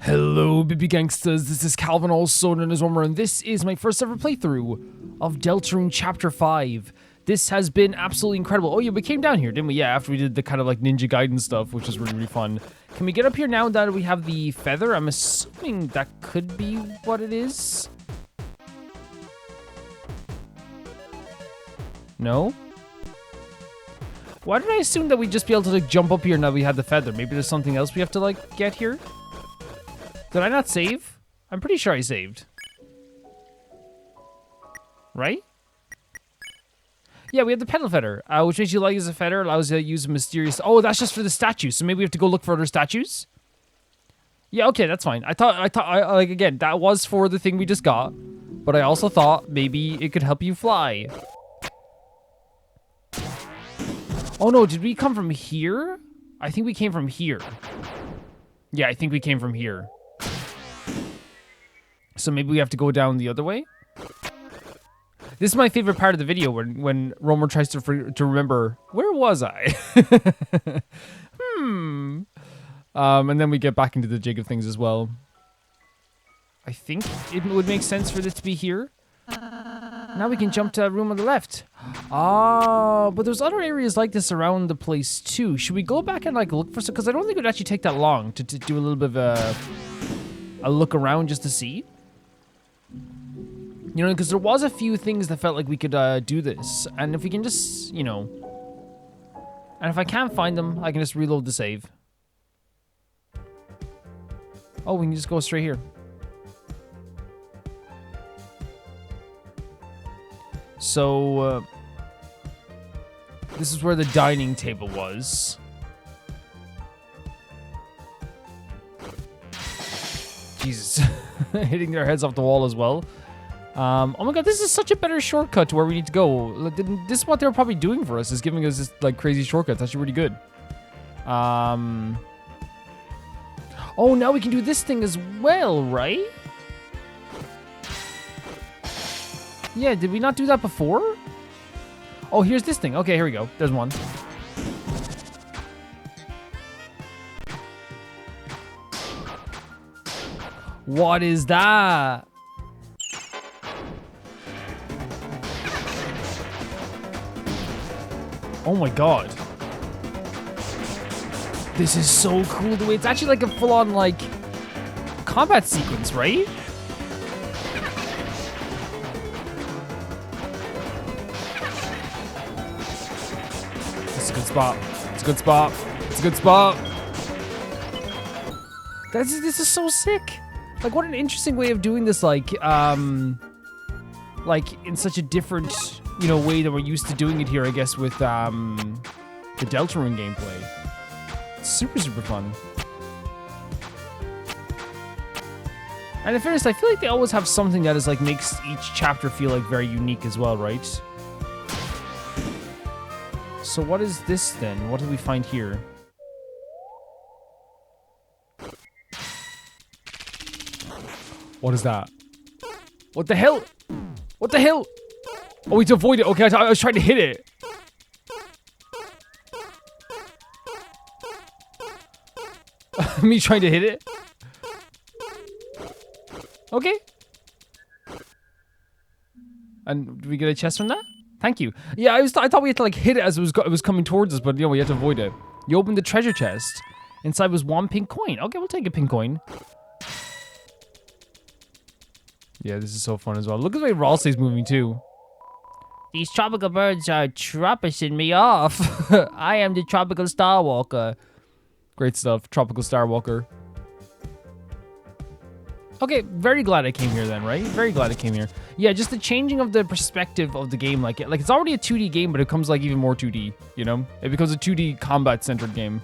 Hello, baby gangsters. This is Calvin, also known as Homer, and this is my first ever playthrough of Deltarune Chapter 5. This has been absolutely incredible. Oh yeah, we came down here, didn't we? Yeah, after we did the kind of like Ninja Gaiden stuff, which is really, really fun. Can we get up here now that we have the feather? I'm assuming that could be what it is. No? Why did I assume that we'd just be able to like jump up here now we had the feather? Maybe there's something else we have to like get here? Did I not save? I'm pretty sure I saved. Right? Yeah, we have the pedal feather, which makes you light as a feather, allows you to use a mysterious... Oh, that's just for the statues, so maybe we have to go look for other statues? Yeah, okay, that's fine. I thought, like, again, that was for the thing we just got, but I also thought maybe it could help you fly. Oh no, did we come from here? I think we came from here. Yeah, I think we came from here. So maybe we have to go down the other way? This is my favorite part of the video when Romer tries to remember, where was I? And then we get back into the jig of things as well. I think it would make sense for this to be here. Now we can jump to that room on the left. Oh, but there's other areas like this around the place too. Should we go back and like look for some? Because I don't think it would actually take that long to do a little bit of a look around just to see. You know, because there was a few things that felt like we could do this. And if we can just, you know... And if I can't find them, I can just reload the save. Oh, we can just go straight here. So, this is where the dining table was. Jesus. Hitting their heads off the wall as well. Oh my god, this is such a better shortcut to where we need to go. This is what they were probably doing for us, is giving us this like crazy shortcut. That's actually really good. Oh, now we can do this thing as well, right? Yeah, did we not do that before? Oh, here's this thing. Okay, here we go. There's one. What is that? Oh my god. This is so cool the way it's actually like a full-on like combat sequence, right? It's a good spot. It's a good spot. It's a good spot. This is so sick. Like, what an interesting way of doing this, like in such a different, you know, way than we're used to doing it here, I guess, with the Deltarune gameplay. It's super, super fun. And in fairness, I feel like they always have something that is like makes each chapter feel like very unique as well, right? So what is this then? What do we find here? What is that? What the hell? What the hell? Oh, we to avoid it. Okay, I was trying to hit it. Me trying to hit it? Okay. And did we get a chest from that? Thank you. Yeah, I thought we had to like hit it as it was coming towards us, but you know, we had to avoid it. You opened the treasure chest. Inside was one pink coin. Okay, we'll take a pink coin. Yeah, this is so fun as well. Look at the way Ralsei's moving too. These tropical birds are tropping me off. I am the tropical star walker. Great stuff, tropical star walker. Okay, very glad I came here then, right? Very glad I came here. Yeah, just the changing of the perspective of the game, like it's already a 2D game, but it becomes like even more 2D, you know? It becomes a 2D combat-centered game.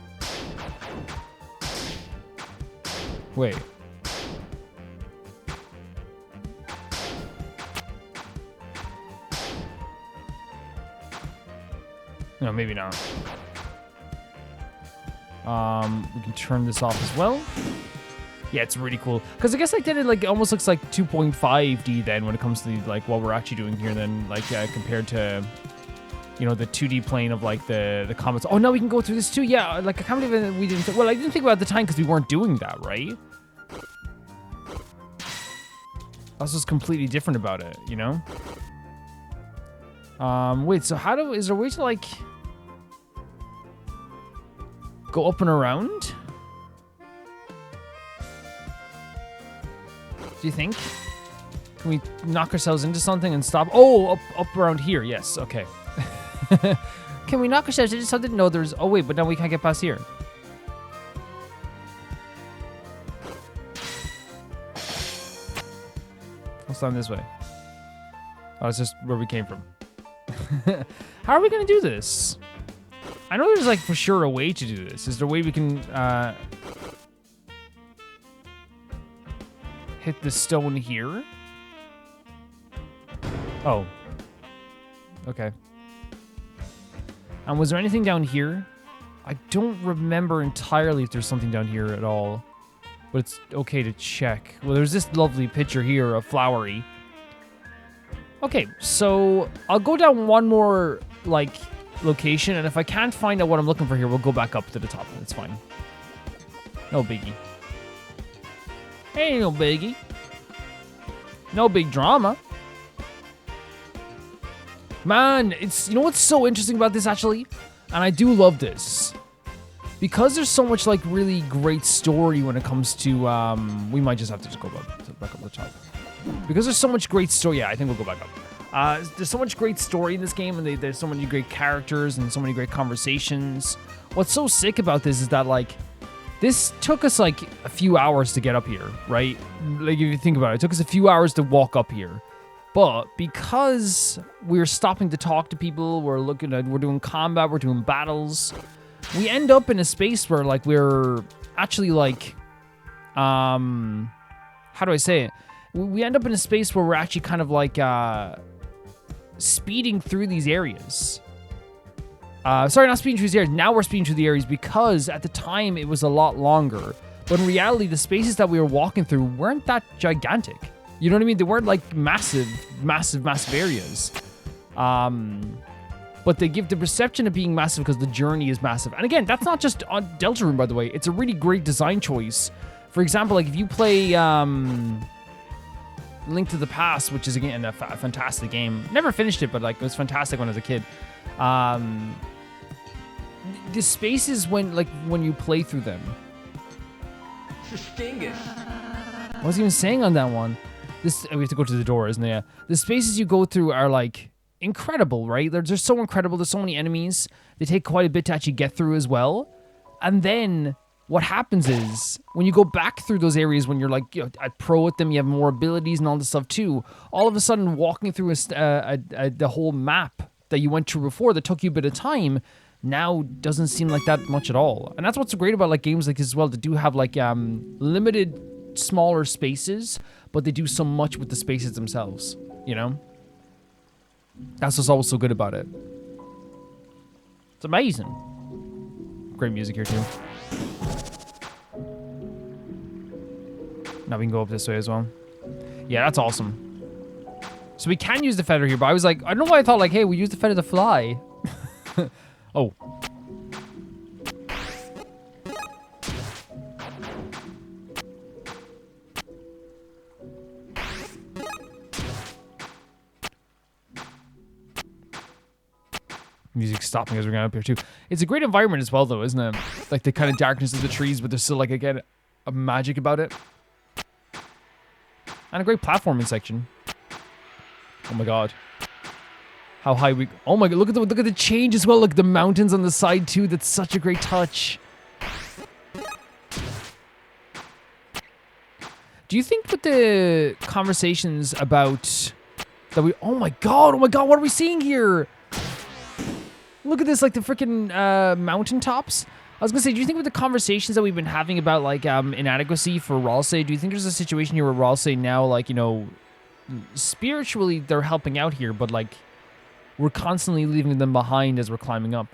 Wait. No, maybe not. We can turn this off as well. Yeah, it's really cool. Because I guess like then it like almost looks like 2.5D then when it comes to like what we're actually doing here then, like compared to, you know, the 2D plane of like the comments. Oh, now we can go through this too. Yeah, like I can't believe we didn't. Well, I didn't think about it at the time because we weren't doing that, right? That's what's completely different about it, you know? Wait, so is there a way to, like, go up and around? Do you think? Can we knock ourselves into something and stop? Oh, up around here. Yes, okay. Can we knock ourselves into something? No, there's... Oh, wait, but now we can't get past here. Let's down this way. Oh, it's just where we came from. How are we going to do this? I know there's, like, for sure a way to do this. Is there a way we can hit the stone here? Oh. Okay. And was there anything down here? I don't remember entirely if there's something down here at all. But it's okay to check. Well, there's this lovely picture here of flowery. Okay, so I'll go down one more, like, location, and if I can't find out what I'm looking for here, we'll go back up to the top. That's fine. No biggie. Ain't no biggie. No big drama. Man, you know what's so interesting about this, actually? And I do love this. Because there's so much, like, really great story when it comes to, we might just have to just go back up the top. Because there's so much great story. Yeah, I think we'll go back up. There's so much great story in this game, and there's so many great characters and so many great conversations. What's so sick about this is that, like, this took us, like, a few hours to get up here, right? Like, if you think about it, it took us a few hours to walk up here. But because we're stopping to talk to people, we're doing combat, we're doing battles, we end up in a space where, like, we're actually, like, how do I say it? We end up in a space where we're actually kind of, like, speeding through these areas. Sorry, not speeding through these areas. Now we're speeding through the areas because at the time it was a lot longer. But in reality, the spaces that we were walking through weren't that gigantic. You know what I mean? They weren't, like, massive areas. But they give the perception of being massive because the journey is massive. And again, that's not just on Deltarune, by the way. It's a really great design choice. For example, like, if you play Link to the Past, which is, again, a fantastic game. Never finished it, but, like, it was fantastic when I was a kid. The spaces when you play through them. What was he even saying on that one? We have to go to the door, isn't it? Yeah. The spaces you go through are, like, incredible, right? They're so incredible. There's so many enemies. They take quite a bit to actually get through as well. And then what happens is when you go back through those areas, when you're, like, you know, at pro at them, you have more abilities and all this stuff too. All of a sudden, walking through the whole map that you went through before that took you a bit of time now doesn't seem like that much at all. And that's what's great about, like, games like this as well. They do have, like, limited smaller spaces, but they do so much with the spaces themselves, you know? That's what's always so good about it. It's amazing. Great music here too. Now we can go up this way as well. Yeah, that's awesome. So we can use the feather here, but I was like, I don't know why I thought, like, hey, we use the feather to fly. Oh. Music stopping as we're going up here too. It's a great environment as well, though, isn't it? Like, the kind of darkness of the trees, but there's still, like, again, a magic about it. And a great platforming section. Oh my god. How high we... Oh my god, look at the change as well. Look at the mountains on the side too. That's such a great touch. Do you think with the conversations about... that we... Oh my god, what are we seeing here? Look at this, like, the freaking mountaintops. I was gonna say, do you think with the conversations that we've been having about, like, inadequacy for Ralsei, do you think there's a situation here where Ralsei now, like, you know, spiritually they're helping out here, but, like, we're constantly leaving them behind as we're climbing up?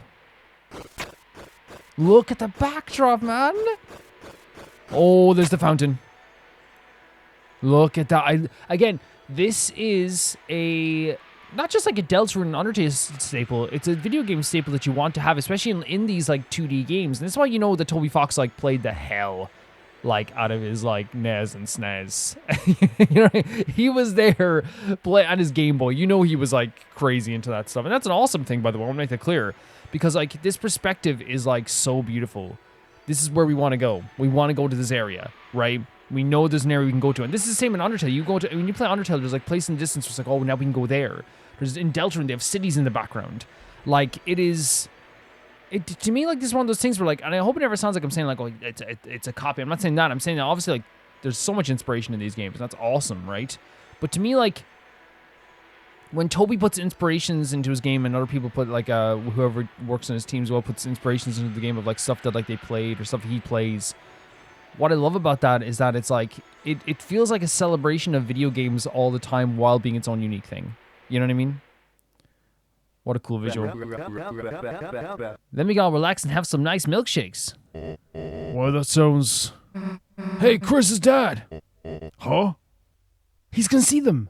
Look at the backdrop, man. Oh, there's the fountain. Look at that. Again, this is a... not just like a Deltarune and Undertale staple, it's a video game staple that you want to have, especially in these, like, 2D games. And that's why, you know, that Toby Fox, like, played the hell like out of his like NES and SNES. You know, he was there play on his Game Boy. You know, he was like crazy into that stuff, and that's an awesome thing, by the way. I want to make that clear because like this perspective is like so beautiful. This is where we want to go. We want to go to this area, right? We know there's an area we can go to, and this is the same in Undertale. You go to when you play Undertale, there's like place in the distance. Where it's like, oh, now we can go there. There's in Deltarune, they have cities in the background. Like it is. It, to me, like, this is one of those things where, like, and I hope it never sounds like I'm saying, like, oh, it's a copy. I'm not saying that. I'm saying that, obviously, like, there's so much inspiration in these games. And that's awesome, right? But to me, like, when Toby puts inspirations into his game and other people put, like, whoever works on his team as well puts inspirations into the game of, like, stuff that, like, they played or stuff he plays, what I love about that is that it's, like, it feels like a celebration of video games all the time while being its own unique thing. You know what I mean? What a cool visual. Then we gotta relax and have some nice milkshakes. Well, that sounds... Hey, Chris's dad! Huh? He's gonna see them.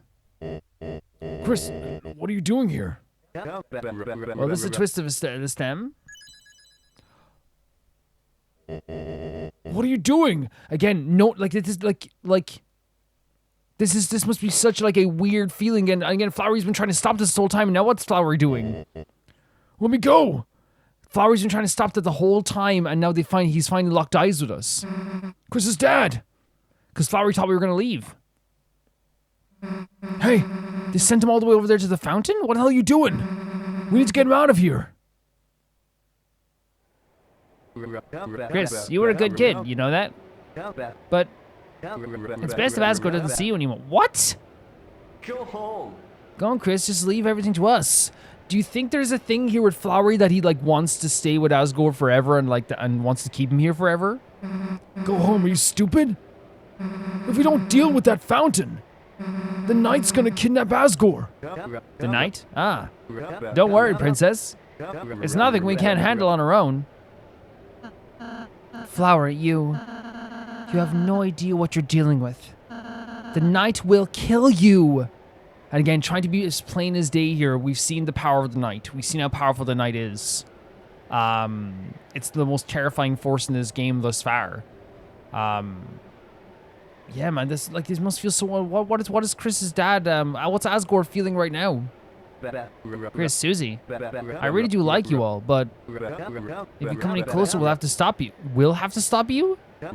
Chris, what are you doing here? Well, this is a twist of the stem. What are you doing? Again, no, like, this is, like... This must be such, like, a weird feeling, and again, Flowery's been trying to stop this whole time, and now what's Flowery doing? Let me go! Flowery's been trying to stop that the whole time, and now he's finally locked eyes with us. Chris's dad! Because Flowery thought we were gonna leave. Hey, they sent him all the way over there to the fountain? What the hell are you doing? We need to get him out of here. Chris, you were a good kid, you know that? But... it's best if Asgore doesn't see you anymore. What? Go home. Go on, Chris. Just leave everything to us. Do you think there's a thing here with Flowery that he like wants to stay with Asgore forever and and wants to keep him here forever? Go home. Are you stupid? If we don't deal with that fountain, the knight's gonna kidnap Asgore. The knight? Ah. Don't worry, princess. It's nothing we can't handle on our own. Flowery, you have no idea what you're dealing with. The knight will kill you. And again, trying to be as plain as day here, we've seen the power of the knight. We've seen how powerful the knight is. It's the most terrifying force in this game thus far. Yeah, man, this must feel so... What is Chris's dad... what's Asgore feeling right now? Chris, Susie, I really do like you all, but if you come any closer, we'll have to stop you. We'll have to stop you? For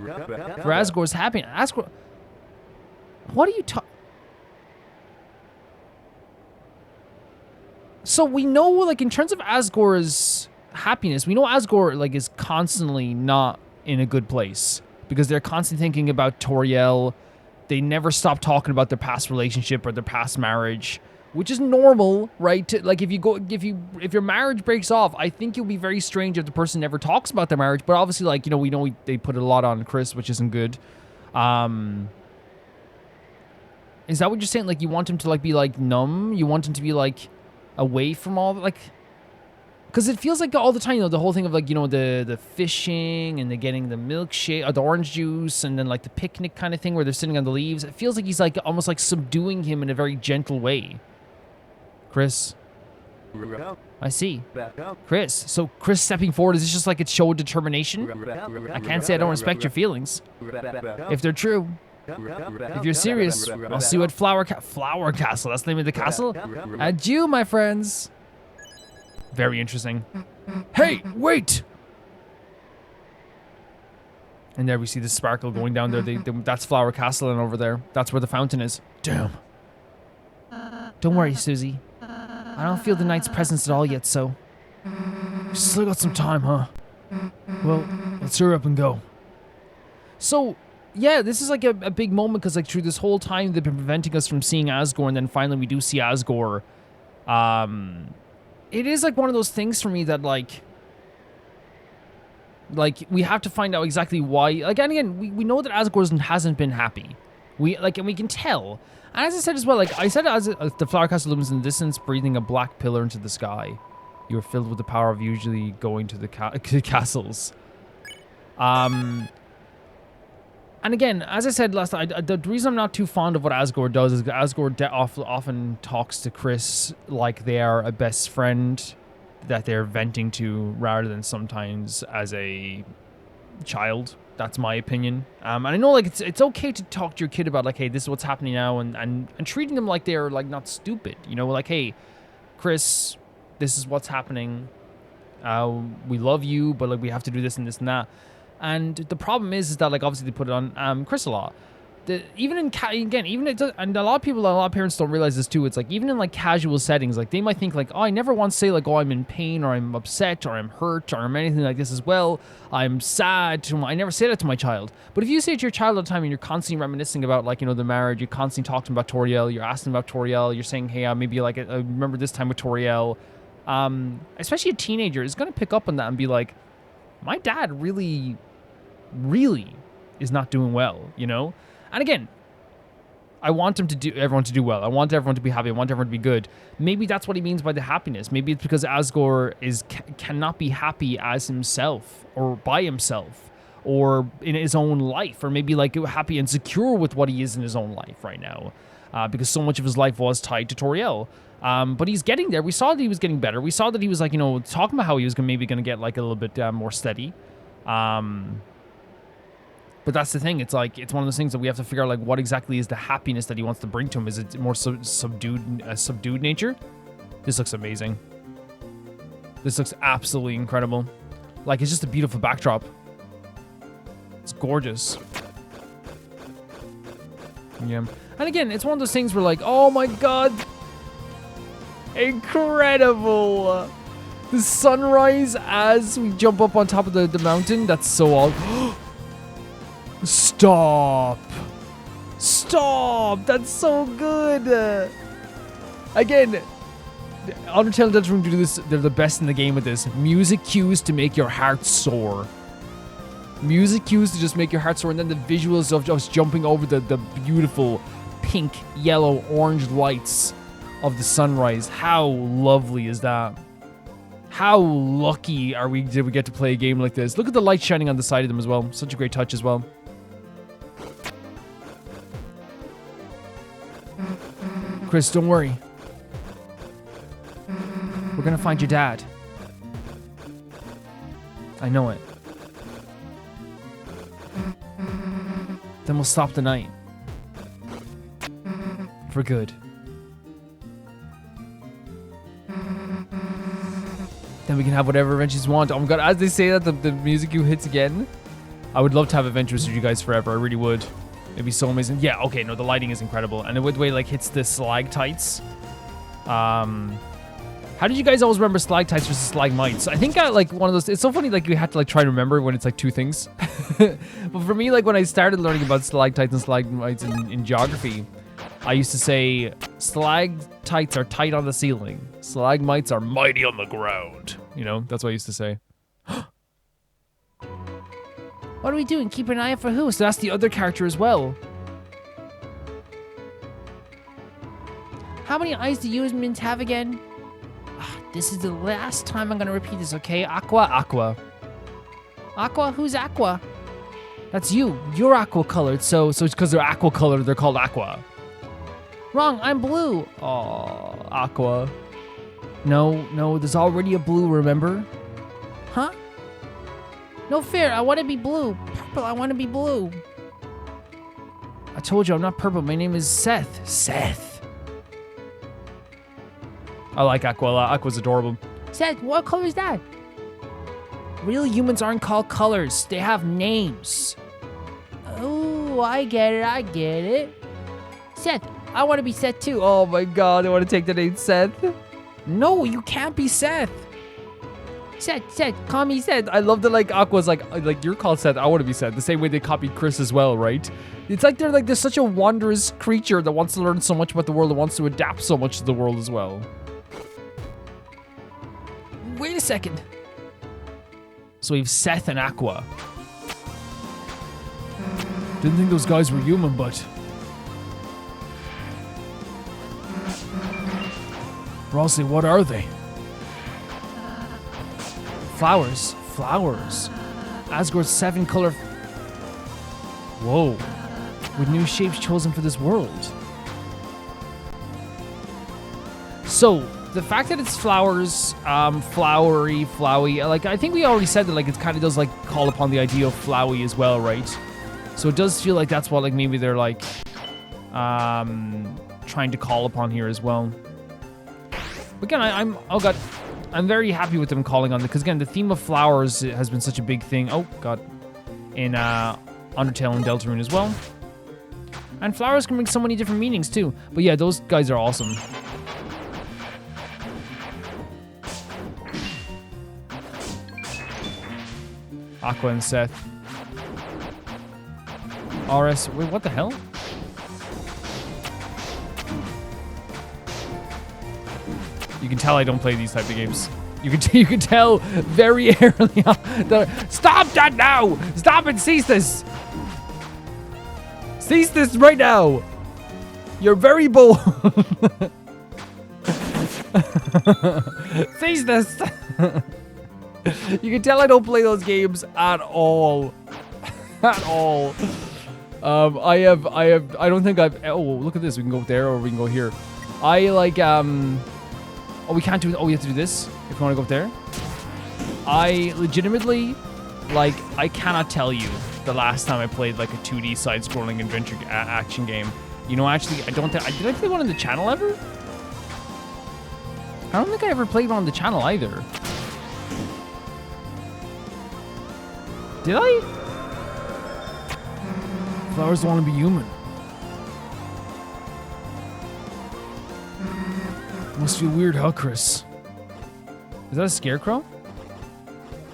Asgore's happiness. Asgore... What are you talking... So we know, like, in terms of Asgore's happiness, we know Asgore, like, is constantly not in a good place. Because they're constantly thinking about Toriel. They never stop talking about their past relationship or their past marriage. Which is normal, right? Like, if your marriage breaks off, I think it'll be very strange if the person never talks about their marriage. But obviously, like, you know, we know they put a lot on Chris, which isn't good. Is that what you're saying? Like, you want him to, like, be, like, numb? You want him to be, like, away from all, like... Because it feels like all the time, you know, the whole thing of, like, you know, the fishing and the getting the milkshake, or the orange juice, and then, like, the picnic kind of thing where they're sitting on the leaves. It feels like he's, like, almost, like, subduing him in a very gentle way. Chris. I see. Chris. So Chris stepping forward, is this just like a show of determination? I can't say I don't respect your feelings. If they're true. If you're serious, I'll see you at Flower Castle. That's the name of the castle? Adieu, my friends. Very interesting. Hey, wait! And there we see the sparkle going down there. That's Flower Castle, and over there, that's where the fountain is. Damn. Don't worry, Susie. I don't feel the knight's presence at all yet, so... Still got some time, huh? Well, let's hurry up and go. So, yeah, this is like a big moment, because like through this whole time they've been preventing us from seeing Asgore, and then finally we do see Asgore. It is like one of those things for me that like we have to find out exactly why. Like, and again, we know that Asgore hasn't been happy. And we can tell. And as I said as well, like I said, as the Flower Castle looms in the distance, breathing a black pillar into the sky. You are filled with the power of usually going to the castles. And again, as I said last time, the reason I'm not too fond of what Asgore does is Asgore often talks to Chris like they are a best friend that they're venting to, rather than sometimes as a child. That's my opinion. And I know like it's okay to talk to your kid about like, hey, this is what's happening now, and treating them like they're like not stupid. You know, like, hey, Chris, this is what's happening. We love you, but like we have to do this and this and that. And the problem is that like obviously they put it on Chris a lot. Even in and a lot of people, a lot of parents don't realize this too. It's like even in like casual settings, like they might think like, oh, I never once say like, oh, I'm in pain or I'm upset or I'm hurt or I'm anything like this as well. I'm sad. I never say that to my child. But if you say it to your child all the time and you're constantly reminiscing about like, you know, the marriage, you're constantly talking about Toriel, you're asking about Toriel, you're saying, hey, maybe like I remember this time with Toriel. Especially a teenager is going to pick up on that and be like, my dad really is not doing well, you know? And again, I want everyone to do well. I want everyone to be happy. I want everyone to be good. Maybe that's what he means by the happiness. Maybe it's because Asgore cannot be happy as himself or by himself or in his own life, or maybe like happy and secure with what he is in his own life right now, because so much of his life was tied to Toriel. But he's getting there. We saw that he was getting better. We saw that he was like, you know, talking about how he was maybe going to get like a little bit more steady. But that's the thing. It's like, it's one of those things that we have to figure out, like, what exactly is the happiness that he wants to bring to him? Is it more subdued nature? This looks amazing. This looks absolutely incredible. Like, it's just a beautiful backdrop. It's gorgeous. Yeah. And again, it's one of those things where like, oh my God. Incredible. The sunrise as we jump up on top of the mountain. That's so awesome. Stop. That's so good. Again, Undertale and Deltarune do this. They're the best in the game with this. Music cues to make your heart soar. Music cues to just make your heart soar. And then the visuals of us jumping over the beautiful pink, yellow, orange lights of the sunrise. How lovely is that? How lucky did we get to play a game like this? Look at the light shining on the side of them as well. Such a great touch as well. Chris, don't worry. We're gonna find your dad. I know it. Then we'll stop the night. For good. Then we can have whatever adventures we want. Oh my God, as they say that, the music cue hits again. I would love to have adventures with you guys forever. I really would. It'd be so amazing. Yeah, okay, no, the lighting is incredible. And the way it like hits the stalactites. How did you guys always remember stalactites versus stalagmites? I think I like one of those. It's so funny, like you have to like try to remember when it's like two things. But for me, like when I started learning about stalactites and stalagmites in geography, I used to say stalactites are tight on the ceiling. Stalagmites are mighty on the ground. You know, that's what I used to say. What are we doing? Keep an eye out for who? So that's the other character as well. How many eyes do you and Mint have again? This is the last time I'm going to repeat this, okay? Aqua. Aqua? Who's Aqua? That's you. You're aqua colored, so it's because they're aqua colored, they're called Aqua. Wrong, I'm blue. Oh, Aqua. No, there's already a blue, remember? Huh? No fair, I want to be blue. Purple, I want to be blue. I told you I'm not purple, my name is Seth. Seth. I like Aqua. Aqua's adorable. Seth, what color is that? Real humans aren't called colors, they have names. Oh, I get it. Seth, I want to be Seth too. Oh my God, I want to take the name Seth. No, you can't be Seth. Seth, call me Seth. I love that like Aqua's like you're called Seth, I want to be Seth. The same way they copied Chris as well, right? It's like they're such a wondrous creature that wants to learn so much about the world and wants to adapt so much to the world as well. Wait a second. So we have Seth and Aqua. Didn't think those guys were human, but... Rossi, what are they? Flowers. Asgore's 7-color... Whoa. With new shapes chosen for this world. So, the fact that it's flowers, flowery, flowy, like I think we already said that like it kind of does like call upon the idea of flowy as well, right? So it does feel like that's what like maybe they're like trying to call upon here as well. Again, I'm very happy with them calling on it because again, the theme of flowers has been such a big thing. Oh god, in Undertale and Deltarune as well. And flowers can bring so many different meanings too. But yeah, those guys are awesome. Aqua and Seth. RS. Wait, what the hell? You can tell I don't play these type of games. You can tell very early on. Stop that now! Stop and cease this! Cease this right now! You're very bold. Cease this! You can tell I don't play those games at all. At all. I don't think I've, oh, look at this. We can go there or we can go here. I like, oh, we can't do, oh, we have to do this if you want to go up there. I legitimately, like, I cannot tell you the last time I played like a 2D side-scrolling adventure action game. You know, actually, I don't think, did I play one on the channel ever? I don't think I ever played one on the channel either. Did I? Flowers don't want to be human. Must feel weird, huh, Chris? Is that a scarecrow?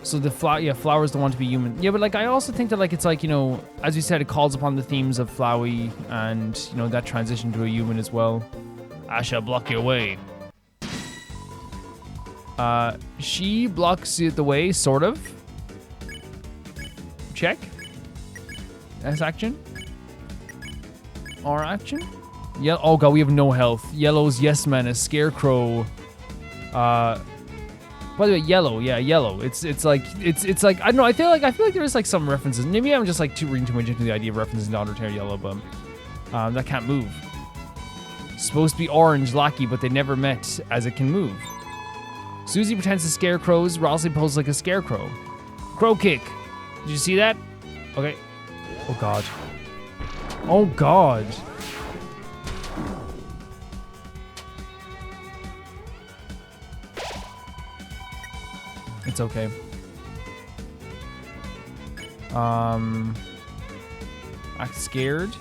So the flowers don't want to be human. Yeah, but like I also think that like it's like, you know, as you said, it calls upon the themes of flowy and, you know, that transition to a human as well. I shall block your way. She blocks the way, sort of. Check. S action. R action. Yeah. Oh god, we have no health. Yellow's yes man, a scarecrow. By the way, yellow. Yeah, yellow. It's like I don't know. I feel like there is like some references. Maybe I'm just like reading too much into the idea of references to Undertale yellow, but that can't move. Supposed to be orange, lucky, but they never met as it can move. Susie pretends to scarecrows. Rossi poses like a scarecrow. Crow kick. Did you see that? Okay. Oh god. Oh god. It's okay. Act scared.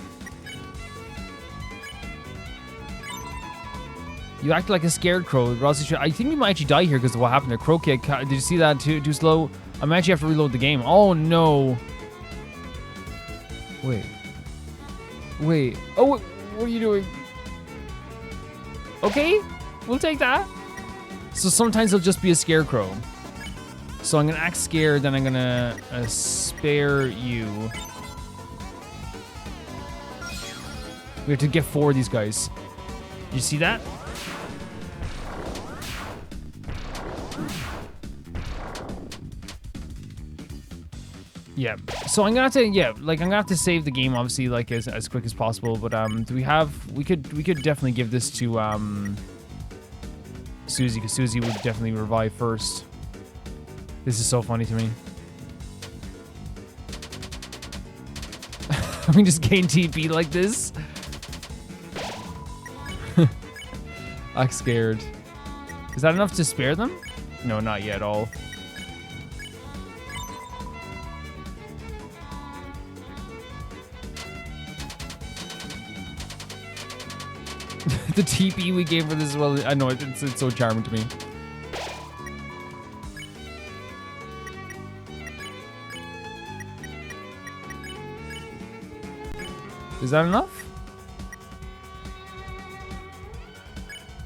You act like a scared crow. Rossi, I think we might actually die here because of what happened to Crow Kick. Did you see that too slow? I might actually have to reload the game. Oh no. Wait. Oh, what are you doing? Okay, we'll take that. So sometimes it'll just be a scarecrow. So I'm gonna act scared, then I'm gonna spare you. We have to get 4 of these guys. You see that? Yeah. So I'm gonna have to, I'm gonna have to save the game, obviously, like as quick as possible. But do we have? We could definitely give this to Susie, because Susie would definitely revive first. This is so funny to me. We just gain TP like this. I'm scared. Is that enough to spare them? No, not yet at all. The TP we gave for this as well. I know it's so charming to me. Is that enough?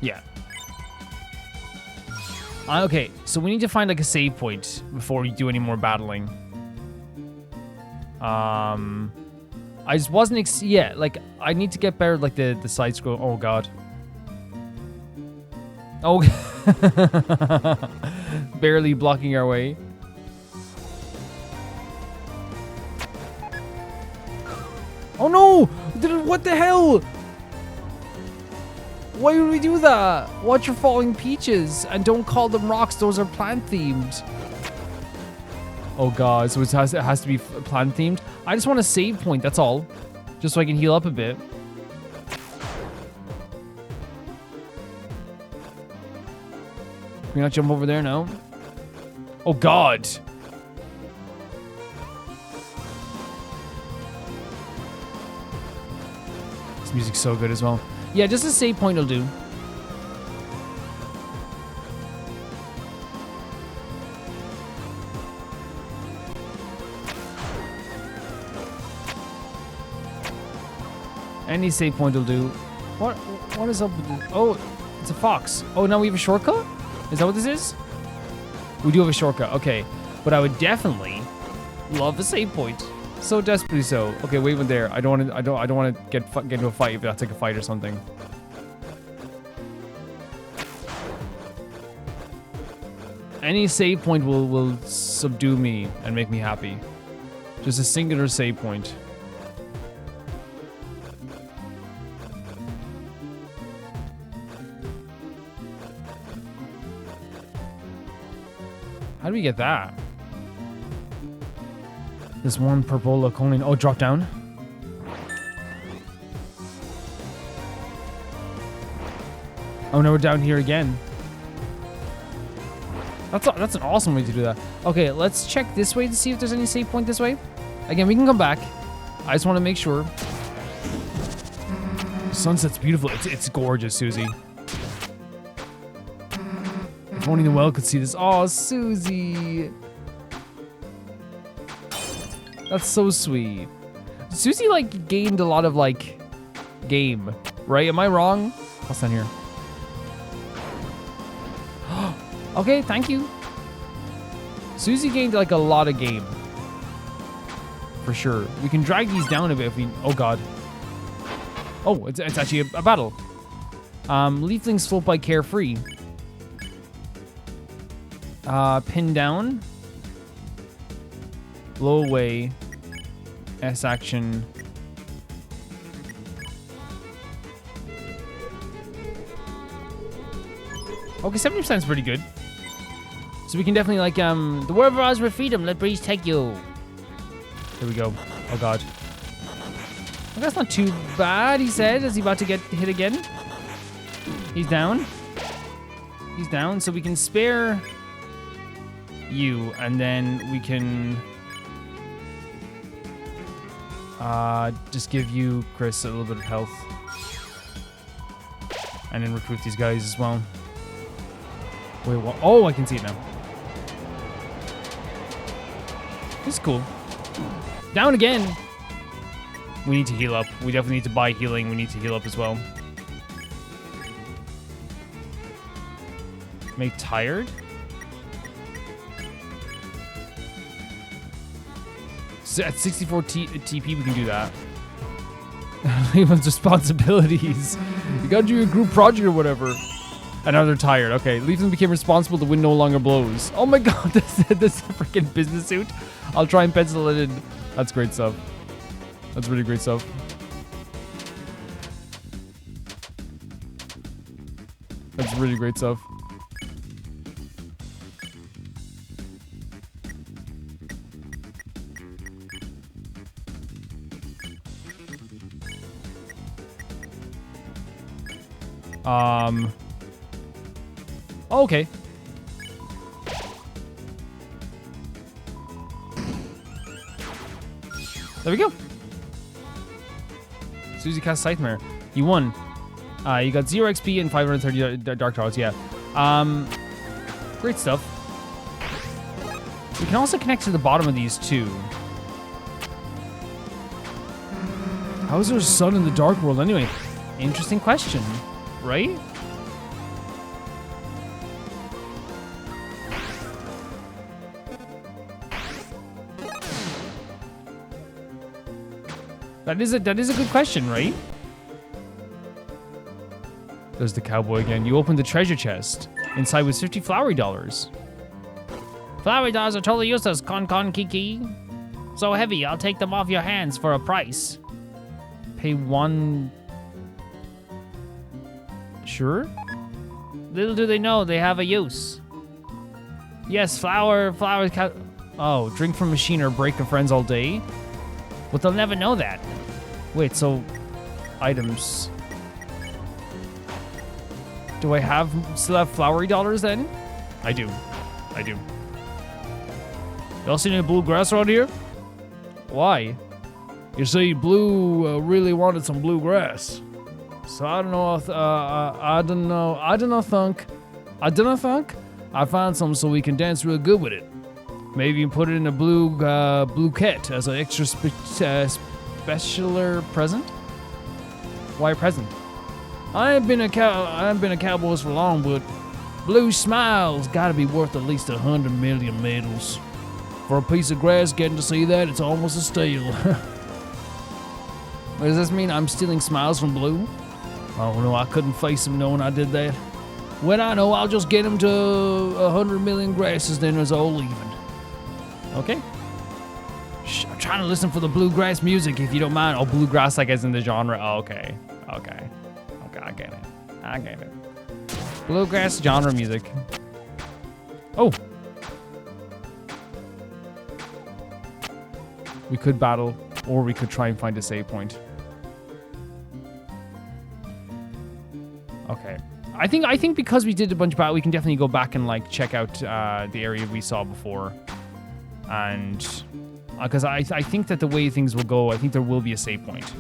Yeah. Okay, so we need to find like a save point before we do any more battling. I just wasn't like I need to get better like the side scroll. Oh god. Oh. Barely blocking our way. Oh no! What the hell? Why would we do that? Watch your falling peaches. And don't call them rocks. Those are plant themed. Oh god, so it has to be plant themed. I just want a save point, that's all. Just so I can heal up a bit. Can we not jump over there now? Oh god. This music's so good as well. Yeah, just a save point will do. Any save point will do. What is up with this? Oh, it's a fox. Oh, now we have a shortcut? Is that what this is? We do have a shortcut, okay. But I would definitely love a save point. So desperately so. Okay, wait one there. I don't want to get into a fight if that's like a fight or something. Any save point will subdue me and make me happy. Just a singular save point. How do we get that? This one purple coin. Oh, drop down. Oh, no, we're down here again. That's an awesome way to do that. Okay, let's check this way to see if there's any save point this way. Again, we can come back. I just want to make sure. Sunset's beautiful. It's gorgeous, Susie. If only the well could see this. Oh, Susie. That's so sweet. Susie, like, gained a lot of, like, game, right? Am I wrong? What's down here? Okay, thank you. Susie gained, like, a lot of game. For sure. We can drag these down a bit if we... Oh, God. Oh, it's actually a battle. Leaflings float by carefree. Pin down. Blow away. S action. Okay, 70% is pretty good. So we can definitely like the word of ours with freedom. Let breeze take you. Here we go. Oh god. Well, that's not too bad, he said. Is he about to get hit again? He's down. He's down, so we can spare you, and then we can just give you, Chris, a little bit of health. And then recruit these guys as well. Wait, what? Oh, I can see it now. This is cool. Down again. We need to heal up. We definitely need to buy healing. We need to heal up as well. Make tired? So at 64 TP, we can do that. Leave responsibilities. You gotta do your group project or whatever. And now they're tired. Okay, Leafland became responsible. The wind no longer blows. Oh my god, this is a freaking business suit. I'll try and pencil it in. That's great stuff. That's really great stuff. That's really great stuff. Oh, okay. There we go. Susie cast Scythemare. You won. You got 0 XP and 530 Dark Trials, yeah. Great stuff. We can also connect to the bottom of these too. How is there a sun in the dark world anyway? Interesting question, right? That is a good question, right? There's the cowboy again. You opened the treasure chest. Inside was 50 flowery dollars. Flowery dollars are totally useless, Con Kiki. So heavy, I'll take them off your hands for a price. Pay 1... sure? Little do they know they have a use. Yes, flowers. Oh, drink from machine or break of friends all day? But they'll never know that. Wait, so items. Do I still have flowery dollars then? I do. Y'all seen any blue grass around here? Why? You see, Blue really wanted some blue grass. So I don't know. I don't think I found some so we can dance real good with it. Maybe you can put it in a blue kit as an extra specialer present. Why a present? I ain't been a cowboy for long, but Blue Smile's got to be worth at least 100 million medals. For a piece of grass, getting to see that, it's almost a steal. Does this mean I'm stealing smiles from Blue? Oh no, I couldn't face him knowing I did that. When I know, I'll just get him to 100 million grasses, then it's all even. Okay. Shh, I'm trying to listen for the bluegrass music, if you don't mind. Oh, bluegrass, like as in the genre. Oh, okay, I get it. Bluegrass genre music. Oh. We could battle, or we could try and find a save point. Okay. I think because we did a bunch of battle, we can definitely go back and like check out the area we saw before. And because I think that the way things will go, I think there will be a save point.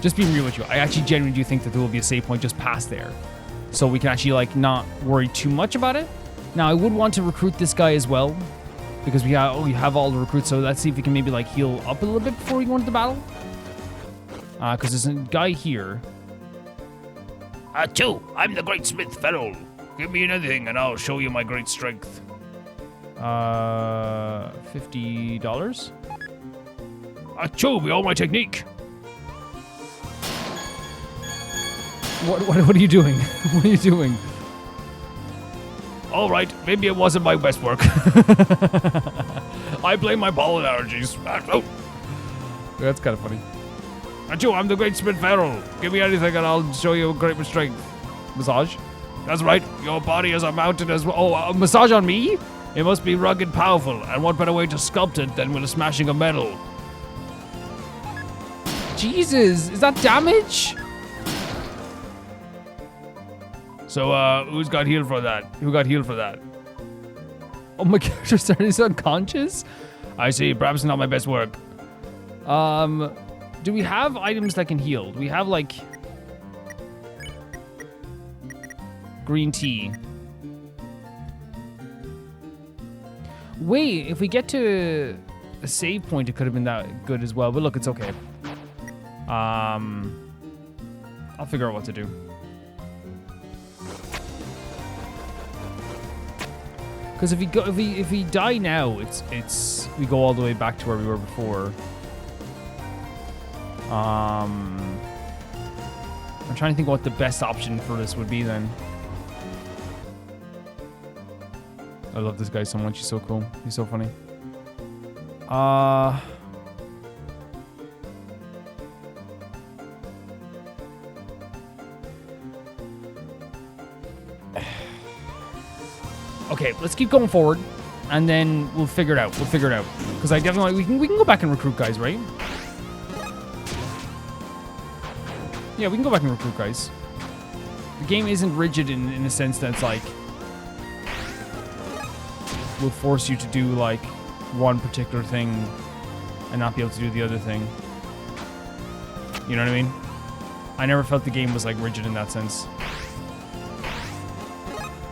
Just being real with you, I actually genuinely do think that there will be a save point just past there. So we can actually like not worry too much about it. Now, I would want to recruit this guy as well, because we have all the recruits, so let's see if we can maybe like heal up a little bit before we go into the battle. Because there's a guy here. Achoo, I'm the great smith Ferrol. Give me anything and I'll show you my great strength. $50? Achoo, behold my technique. What are you doing? What are you doing? All right, maybe it wasn't my best work. I blame my pollen allergies. Oh. That's kind of funny. Achoo, I'm the great smith Ferrol. Give me anything and I'll show you great strength. Massage? That's right, your body is a mountain as well. Oh, a massage on me? It must be rugged powerful, and what better way to sculpt it than with a smashing of metal? Jesus, is that damage? So, who's got healed for that? Who got healed for that? Oh, my character started unconscious? I see, perhaps not my best work. Do we have items that can heal? Do we have, like, green tea? Wait, if we get to a save point, it could have been that good as well. But look, it's okay. I'll figure out what to do. Because if we die now, it's we go all the way back to where we were before. I'm trying to think what the best option for this would be then. I love this guy so much. He's so cool. He's so funny. Okay, let's keep going forward, and then we'll figure it out. Because I definitely we can go back and recruit guys, right? Yeah, we can go back and recruit guys. The game isn't rigid in a sense that's like will force you to do like one particular thing and not be able to do the other thing. You know what I mean? I never felt the game was like rigid in that sense.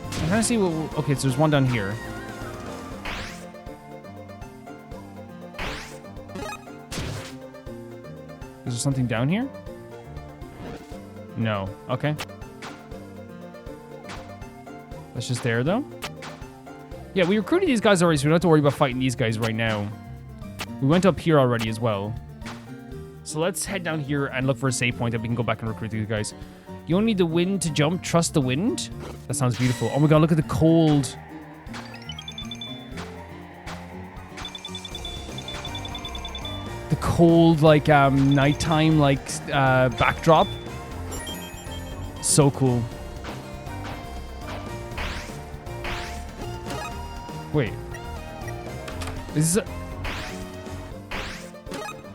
I'm trying to see what... Okay, so there's one down here. Is there something down here? No. Okay. That's just there, though? Yeah, we recruited these guys already, so we don't have to worry about fighting these guys right now. We went up here already as well. So let's head down here and look for a save point that we can go back and recruit these guys. You only need the wind to jump. Trust the wind. That sounds beautiful. Oh my god, look at the cold. The cold, like, nighttime, like, backdrop. So cool. Wait. Is this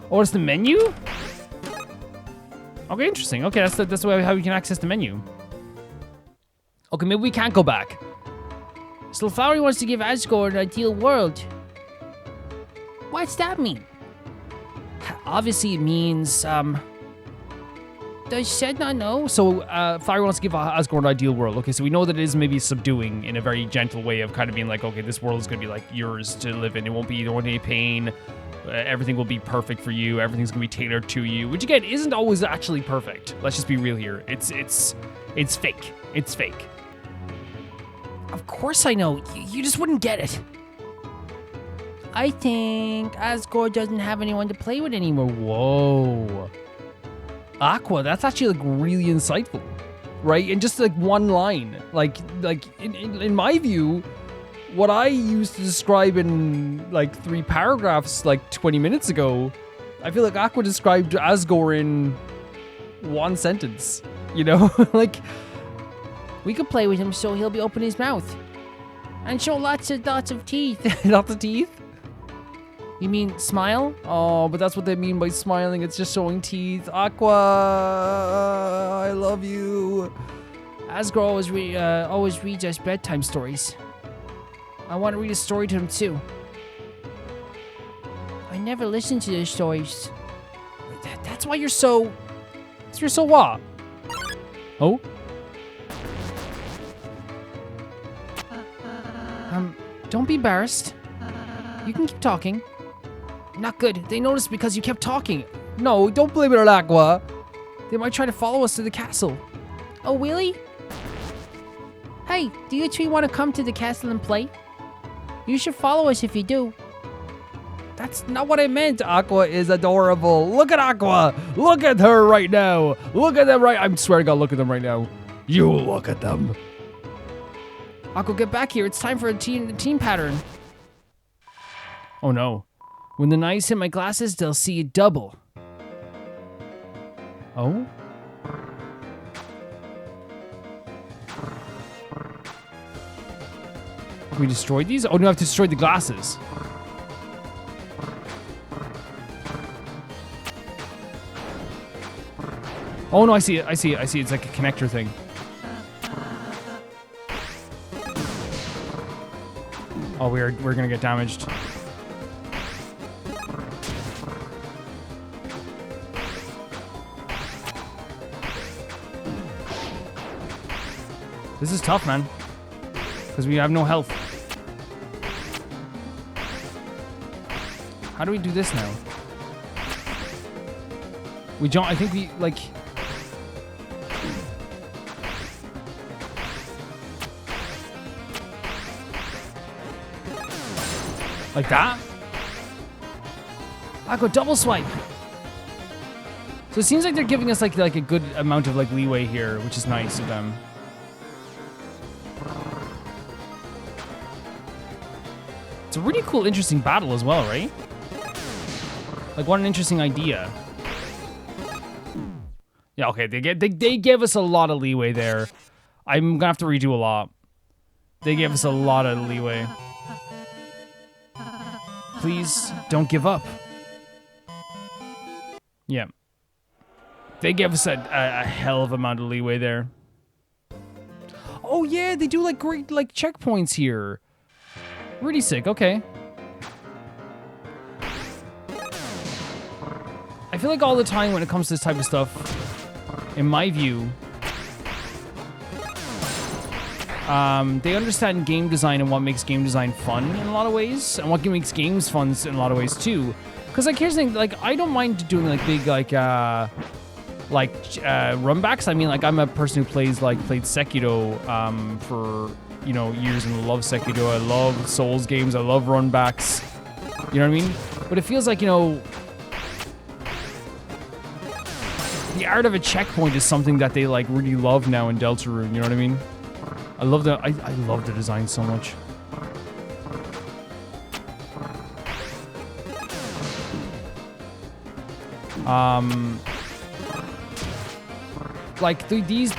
oh, it's the menu? Okay, interesting. Okay, that's the way how we can access the menu. Okay, maybe we can't go back. So Flowery wants to give Asgore an ideal world. What's that mean? Obviously it means, does Seth not know? So, Flowery wants to give Asgore an ideal world. Okay, so we know that it is maybe subduing in a very gentle way of kind of being like, okay, this world is going to be like yours to live in. There won't be any pain. Everything will be perfect for you. Everything's going to be tailored to you, which again, isn't always actually perfect. Let's just be real here. It's fake. It's fake. Of course I know. You just wouldn't get it. I think Asgore doesn't have anyone to play with anymore. Whoa. Aqua, that's actually like really insightful, right? And just like one line, like in my view, what I used to describe in like 3 paragraphs like 20 minutes ago, I feel like Aqua described Asgore in 1 sentence, you know? Like, we could play with him so he'll be open his mouth and show lots of teeth. Lots of teeth? You mean smile? Oh, but that's what they mean by smiling. It's just showing teeth. Aqua, I love you. Asgore always reads us bedtime stories. I want to read a story to him too. I never listened to those stories. That's why you're so... You're so what? Oh? Don't be embarrassed. You can keep talking. Not good. They noticed because you kept talking. No, don't blame it on Aqua. They might try to follow us to the castle. Oh, really? Hey, do you 3 want to come to the castle and play? You should follow us if you do. That's not what I meant. Aqua is adorable. Look at Aqua. Look at her right now. Look at them right... I swear to God, look at them right now. You look at them. Aqua, get back here. It's time for a team pattern. Oh, no. When the knives hit my glasses, they'll see it double. Oh? We destroyed these? Oh, no, I have to destroy the glasses. Oh, no, I see it. I see it. I see it. It's like a connector thing. Oh, we're gonna get damaged. This is tough, man. Because we have no health. How do we do this now? We don't... I think we, like... Like that? I go double swipe. So it seems like they're giving us like a good amount of like leeway here, which is nice of them. It's a really cool, interesting battle as well, right? Like, what an interesting idea. Yeah, okay, they gave us a lot of leeway there. I'm gonna have to redo a lot. They gave us a lot of leeway. Please don't give up. Yeah. They gave us a hell of amount of leeway there. Oh yeah, they do like great like checkpoints here. Really sick, okay. I feel like all the time when it comes to this type of stuff, in my view, they understand game design and what makes game design fun in a lot of ways, and what makes games fun in a lot of ways too. Because like here's the thing, like I don't mind doing like big runbacks. I mean, like I'm a person who played Sekiro for years and love Sekiro. I love Souls games. I love runbacks. You know what I mean? But it feels like the art of a checkpoint is something that they like really love now in Deltarune. You know what I mean? I love the design so much. Like these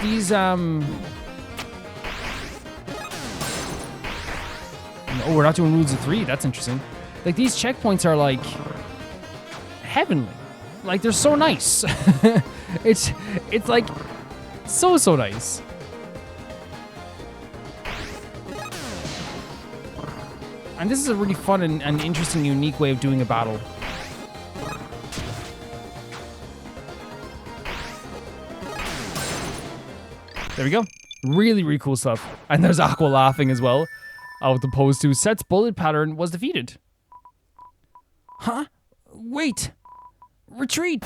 oh, we're not doing rules of 3. That's interesting. Like these checkpoints are like heavenly. Like they're so nice. it's like so nice. And this is a really fun and interesting, unique way of doing a battle. There we go. Really, really cool stuff. And there's Aqua laughing as well. As opposed to Seth's bullet pattern was defeated. Huh? Wait. Retreat.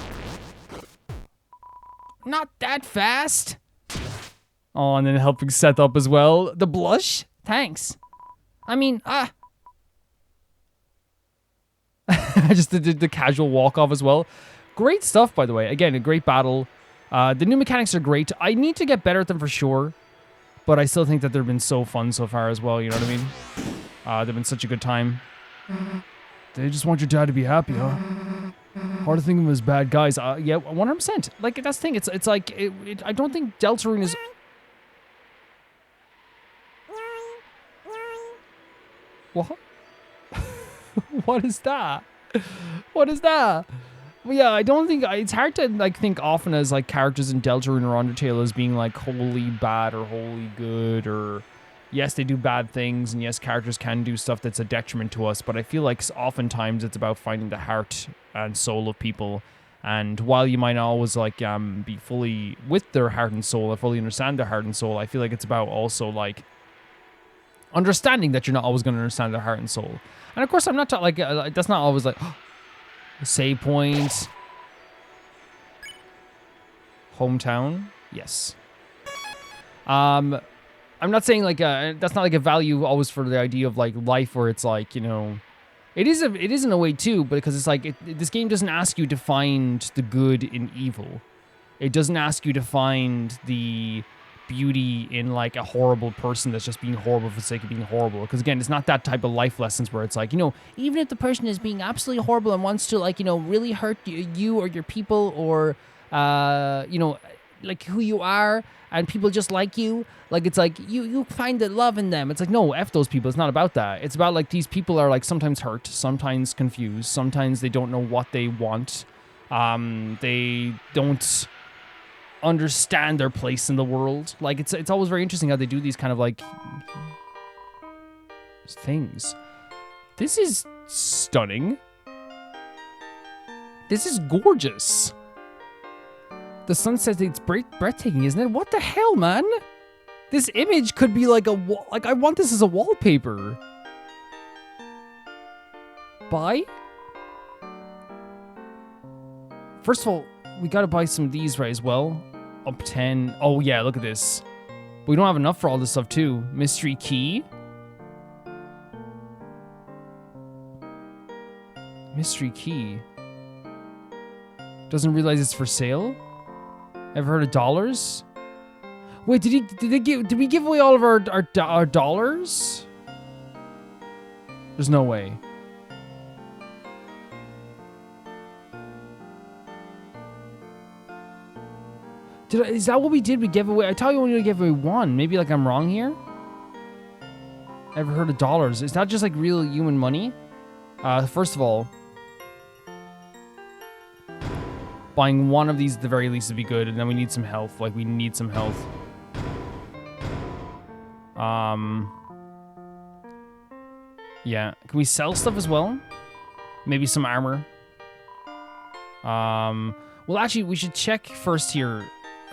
Not that fast. Oh, and then helping Seth up as well. The blush? Thanks. I mean, just the casual walk off as well. Great stuff, by the way. Again, a great battle. The new mechanics are great. I need to get better at them for sure. But I still think that they've been so fun so far as well, you know what I mean? They've been such a good time. They just want your dad to be happy, huh? Hard to think of them as bad guys. Yeah, 100%. Like, that's the thing. It's like, I don't think Deltarune is... What? What is that? What is that? Well, yeah, I don't think it's hard to like think often as like characters in Deltarune or Undertale as being like wholly bad or wholly good, or yes, they do bad things, and yes, characters can do stuff that's a detriment to us, but I feel like oftentimes it's about finding the heart and soul of people. And while you might not always like be fully with their heart and soul or fully understand their heart and soul, I feel like it's about also like understanding that you're not always going to understand their heart and soul. And of course, I'm not like that's not always like save point. Hometown, yes. I'm not saying like that's not like a value always for the idea of like life where it's like, you know, it is in a way too, but because it's like this game doesn't ask you to find the good in evil. It doesn't ask you to find the beauty in like a horrible person that's just being horrible for the sake of being horrible. Because again, it's not that type of life lessons where it's like, you know, even if the person is being absolutely horrible and wants to like, you know, really hurt you or your people or, you know, like who you are and people just like you, like it's like you find the love in them. It's like, no, F those people. It's not about that. It's about like these people are like sometimes hurt, sometimes confused, sometimes they don't know what they want. They don't understand their place in the world. Like it's always very interesting how they do these kind of like things. This is stunning. This is gorgeous. The sunset, it's breathtaking, isn't it? What the hell, man? This image could be like like I want this as a wallpaper. Buy? First of all, we gotta buy some of these right as well. Up 10. Oh yeah, look at this. We don't have enough for all this stuff too. Mystery key. Mystery key. Doesn't realize it's for sale. Ever heard of dollars? Wait, did we give away all of our dollars? There's no way. Is that what we did? We gave away. I thought you only gave away one. Maybe like I'm wrong here. Ever heard of dollars? Is that just like real human money? First of all, buying one of these at the very least would be good, and then we need some health. Like we need some health. Yeah. Can we sell stuff as well? Maybe some armor. Well, actually, we should check first here.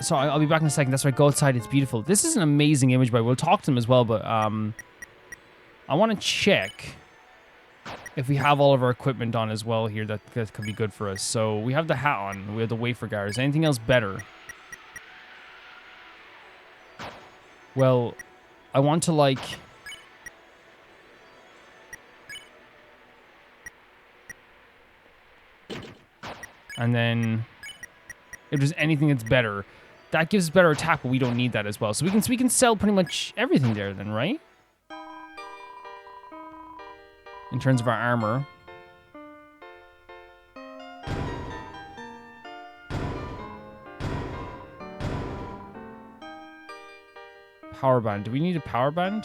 So I'll be back in a second. That's right. Go outside. It's beautiful. This is an amazing image, but we'll talk to them as well. But I want to check if we have all of our equipment on as well here. That could be good for us. So we have the hat on. We have the wafer guards. Anything else better? Well, I want to like... And then if there's anything that's better, that gives us better attack, but we don't need that as well. So we can sell pretty much everything there then, right? In terms of our armor. Power band. Do we need a power band?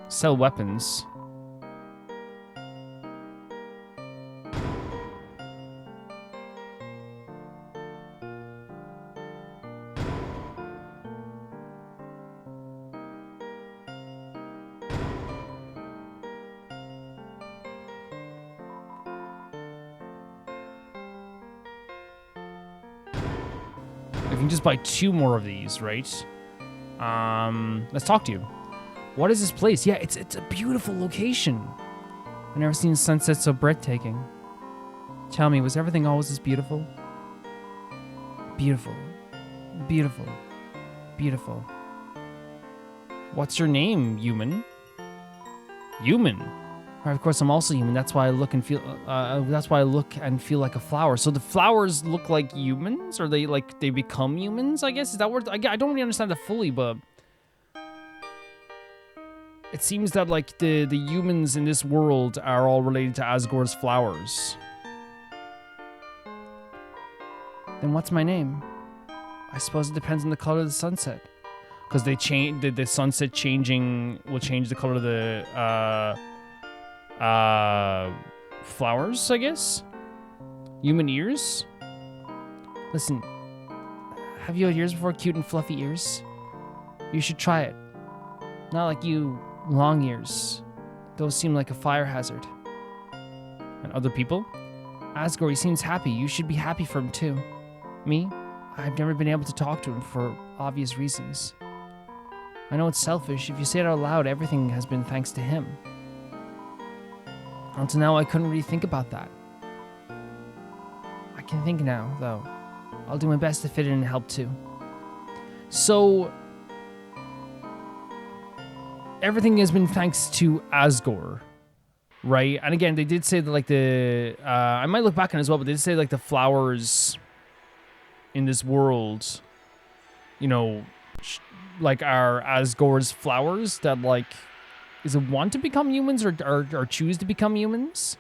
Sell weapons. I can just buy 2 more of these, right? Let's talk to you. What is this place? Yeah, it's a beautiful location. I've never seen a sunset so breathtaking. Tell me, was everything always this beautiful? Beautiful. Beautiful. Beautiful. What's your name, human? Human? Right, of course, I'm also human. That's why I look and feel. That's why I look and feel like a flower. So the flowers look like humans, or they become humans? I guess is that word? I don't really understand that fully, but it seems that like the humans in this world are all related to Asgore's flowers. Then what's my name? I suppose it depends on the color of the sunset, because they change the sunset changing will change the color of the flowers, I guess. Human ears. Listen, have you had ears before? Cute and fluffy ears. You should try it. Not like you, long ears. Those seem like a fire hazard. And other people? Asgore, he seems happy. You should be happy for him too. Me? I've never been able to talk to him for obvious reasons. I know it's selfish. If you say it out loud, everything has been thanks to him. Until now, I couldn't really think about that. I can think now, though. I'll do my best to fit in and help too. So, everything has been thanks to Asgore, right? And again, they did say that like I might look back on it as well, but they did say like the flowers in this world, you know, like are Asgore's flowers that like, is it want to become humans or choose to become humans?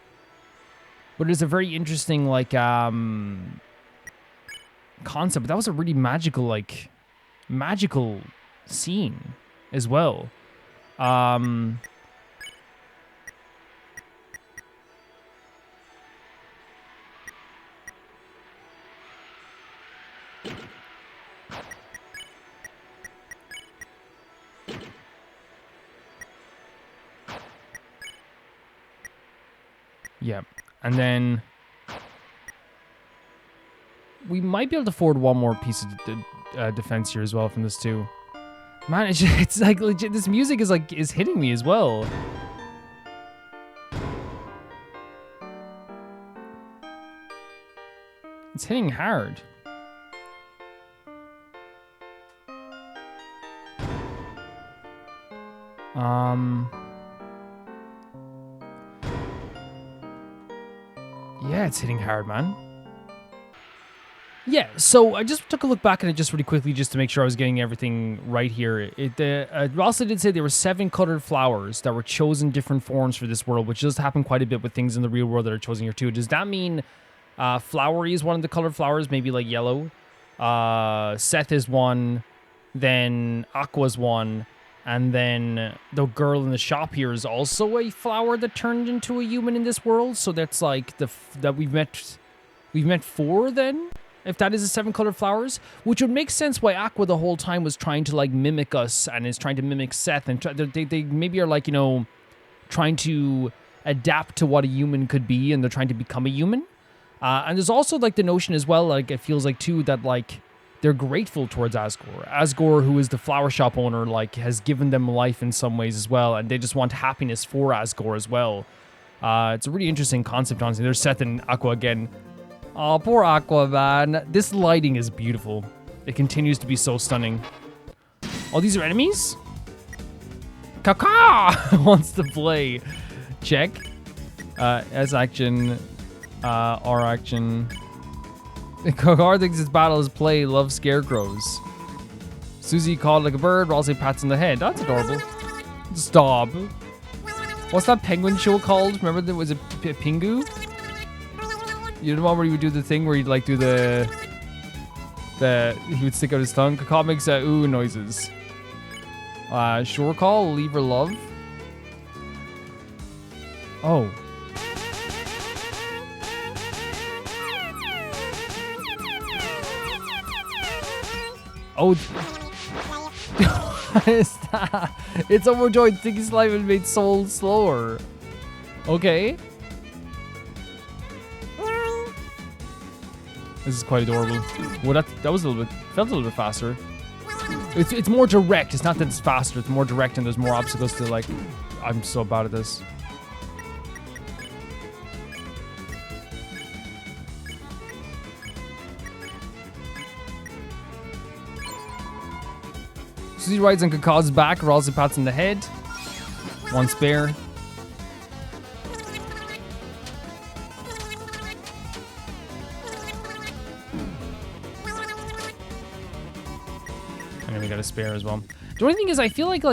But it is a very interesting like concept. But that was a really magical scene as well. Yeah, and then we might be able to afford one more piece of defense here as well from this too. Man, it's like legit. This music is hitting me as well. It's hitting hard. Yeah, it's hitting hard, man. Yeah, so I just took a look back at it just really quickly just to make sure I was getting everything right here. It also did say there were 7 colored flowers that were chosen different forms for this world, which does happen quite a bit with things in the real world that are chosen here too. Does that mean Flowery is one of the colored flowers, maybe like yellow? Seth is one, then Aqua's one, and then the girl in the shop here is also a flower that turned into a human in this world. So that's like that we've met 4 then. If that is the 7 colored flowers, which would make sense why Aqua the whole time was trying to like mimic us and is trying to mimic Seth, and they maybe are like, you know, trying to adapt to what a human could be, and they're trying to become a human. And there's also like the notion as well, like it feels like too that like they're grateful towards Asgore. Asgore, who is the flower shop owner, like has given them life in some ways as well, and they just want happiness for Asgore as well. It's a really interesting concept, honestly. There's Seth and Aqua again. Oh, poor Aqua, man. This lighting is beautiful. It continues to be so stunning. Oh, these are enemies? Kaka wants to play. Check. S action. R action. Kakar thinks his battle is play. Loves scarecrows. Susie called like a bird. Ralsei pats on the head. That's adorable. Stop. What's that penguin show called? Remember there was a Pingu? You know the one where he would do the thing where he'd like do the he would stick out his tongue. Kakao makes ooh noises. Shore call, leave her love. Oh. Oh. What is that? It's overjoyed. Sticky slime and made soul slower. Okay. This is quite adorable. Well, that was a little bit, felt a little bit faster. It's more direct. It's not that it's faster. It's more direct and there's more obstacles to like. I'm so bad at this. Susie rides on Kakaw's back. Ralsei pats in the head. One spare. And we got a spare as well. The only thing is, I feel like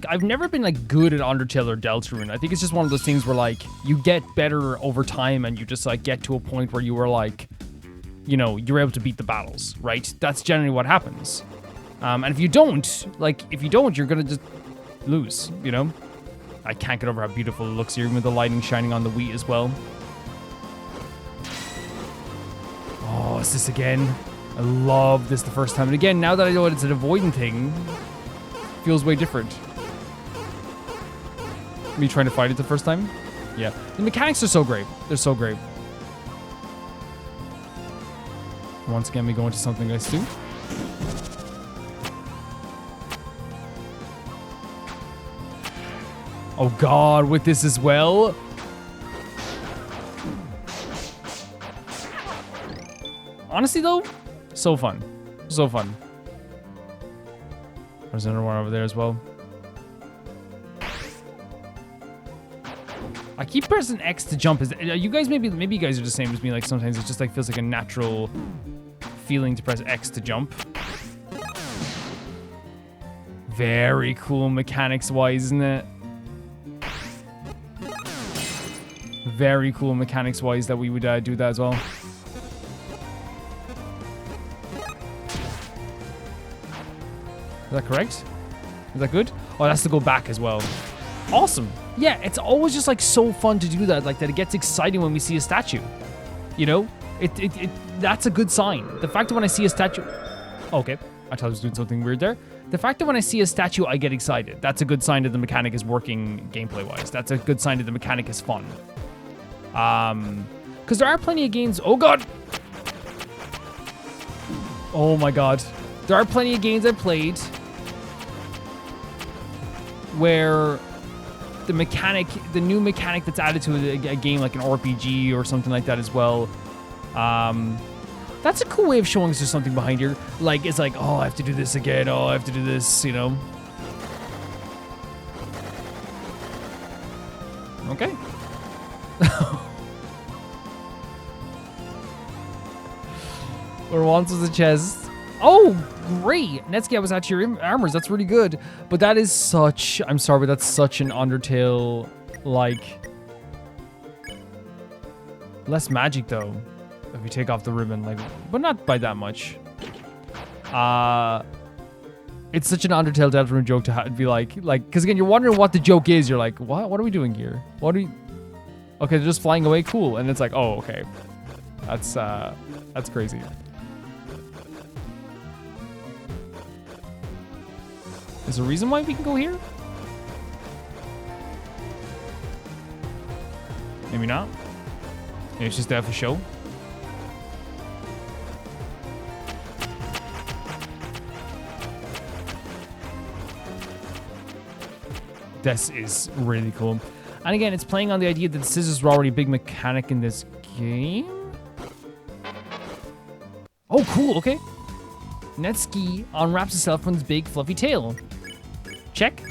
I've never been like good at Undertale or Deltarune. I think it's just one of those things where like you get better over time, and you just like get to a point where you were like, you know, you're able to beat the battles, right? That's generally what happens. And if you don't, you're gonna just lose. You know. I can't get over how beautiful it looks here, even with the lighting shining on the wheat as well. Oh, it's this again. I love this the first time. And again, now that I know it's an avoiding thing, it feels way different. Me trying to fight it the first time? Yeah. The mechanics are so great. They're so great. Once again, we go into something nice too. Oh god, with this as well? Honestly though, so fun. So fun. There's another one over there as well. I keep pressing X to jump. You guys maybe you guys are the same as me, like sometimes it just like feels like a natural feeling to press X to jump. Very cool mechanics wise, isn't it? Very cool mechanics wise that we would do that as well. Is that correct? Is that good? Oh, that's to go back as well. Awesome. Yeah, it's always just like so fun to do that, like that it gets exciting when we see a statue. You know? That's a good sign. The fact that when I see a statue... Okay, I thought I was doing something weird there. The fact that when I see a statue, I get excited. That's a good sign that the mechanic is working gameplay-wise. That's a good sign that the mechanic is fun. Because there are plenty of games... Oh, God! Oh, my God. There are plenty of games I've played where the mechanic, the new mechanic that's added to a game like an RPG or something like that as well. That's a cool way of showing us there's something behind here. Like, it's like, oh, I have to do this again. Oh, I have to do this, you know. Okay. Where once was a chest. Oh, great. Netsuki, I was at your armors. That's really good. But that is such... I'm sorry, but that's such an Undertale, like... Less magic, though. If you take off the ribbon, like... But not by that much. It's such an Undertale Deltarune joke to be like... Because again, you're wondering what the joke is. You're like, what? What are we doing here? What are we... Okay, they're just flying away. Cool. And it's like, oh, okay. That's crazy. Is there a reason why we can go here? Maybe not. Maybe it's just there for show. This is really cool. And again, it's playing on the idea that the scissors were already a big mechanic in this game. Oh, cool. Okay. Netsuki unwraps itself from its big fluffy tail. Check.